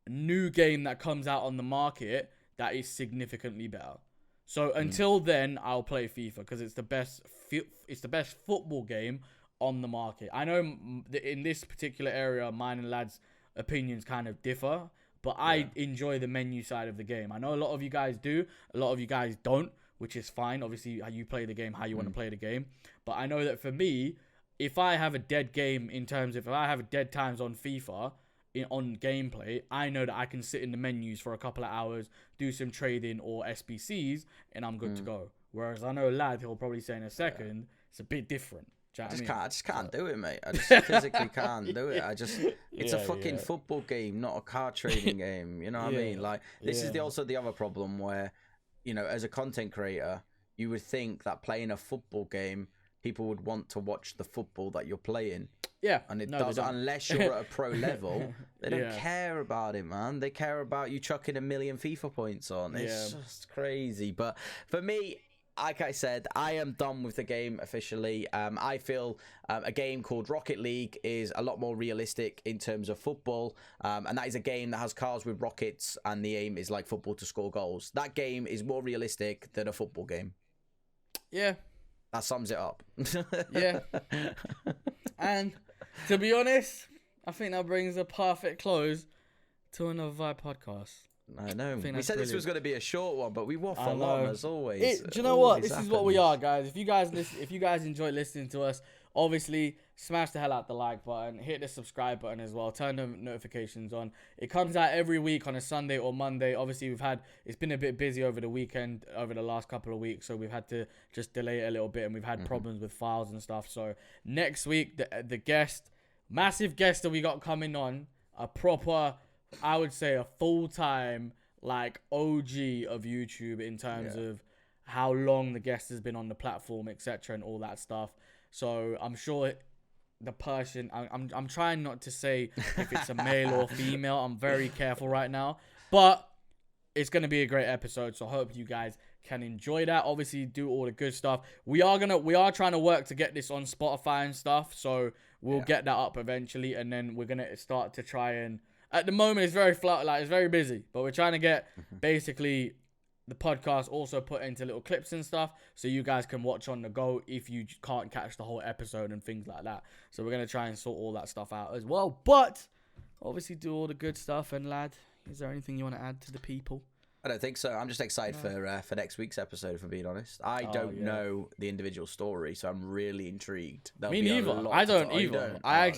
new game that comes out on the market that is significantly better. So until then, I'll play FIFA because it's the best football game on the market. I know in this particular area, mine and Lad's opinions kind of differ, but I enjoy the menu side of the game. I know a lot of you guys do, a lot of you guys don't, which is fine. Obviously, how you play the game, how you want to play the game. But I know that for me, if I have a dead game if I have dead times on FIFA, on gameplay, I know that I can sit in the menus for a couple of hours, do some trading or SBCs, and I'm good to go. Whereas I know Lad, he'll probably say in a second, it's a bit different. I just can't do it, mate. I just physically can't do it. It's a fucking football game, not a card trading game. You know what I mean? Like, this is also the other problem where, as a content creator, you would think that playing a football game, people would want to watch the football that you're playing. Yeah. And it doesn't, unless you're at a pro level. They don't care about it, man. They care about you chucking 1 million FIFA points on. It's just crazy. But for me, like I said, I am done with the game officially. I feel a game called Rocket League is a lot more realistic in terms of football. And that is a game that has cars with rockets and the aim is like football to score goals. That game is more realistic than a football game. Yeah. That sums it up. Yeah. And to be honest, I think that brings a perfect close to another Vibe podcast. I know. We said this was going to be a short one, but we waffle on as always. Do you know what? This is what we are, guys. If you guys enjoy listening to us, obviously smash the hell out the like button, hit the subscribe button as well, turn the notifications on. It comes out every week on a Sunday or Monday. Obviously, it's been a bit busy over the weekend, over the last couple of weeks, so we've had to just delay it a little bit, and we've had problems with files and stuff. So next week, the massive guest that we got coming on, a proper, I would say a full-time like OG of YouTube in terms of how long the guest has been on the platform, etc., and all that stuff. So I'm sure the person, I'm trying not to say if it's a male or female. I'm very careful right now, but it's going to be a great episode. So I hope you guys can enjoy that. Obviously, do all the good stuff. We are trying to work to get this on Spotify and stuff. So we'll get that up eventually, and then we're gonna start to try and. At the moment, it's very flat, like it's very busy, but we're trying to get basically the podcast also put into little clips and stuff, so you guys can watch on the go if you can't catch the whole episode and things like that. So we're gonna try and sort all that stuff out as well. But obviously, do all the good stuff. And lad, is there anything you want to add to the people? I don't think so. I'm just excited for next week's episode, if I'm being honest. I don't know the individual story, so I'm really intrigued. Me neither. I don't either. I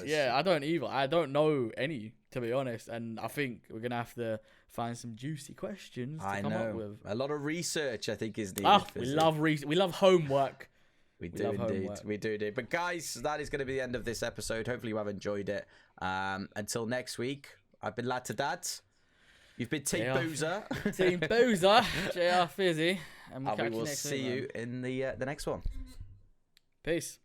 don't either. I don't know any, to be honest. And I think we're going to have to find some juicy questions to come up with. A lot of research, I think, is needed. We love homework. We do indeed. We do indeed. But guys, that is going to be the end of this episode. Hopefully you have enjoyed it. Until next week, I've been LadToDad. You've been Team Boozer. Team Boozer, JRFIZZY. And we will see you in the next one. Peace.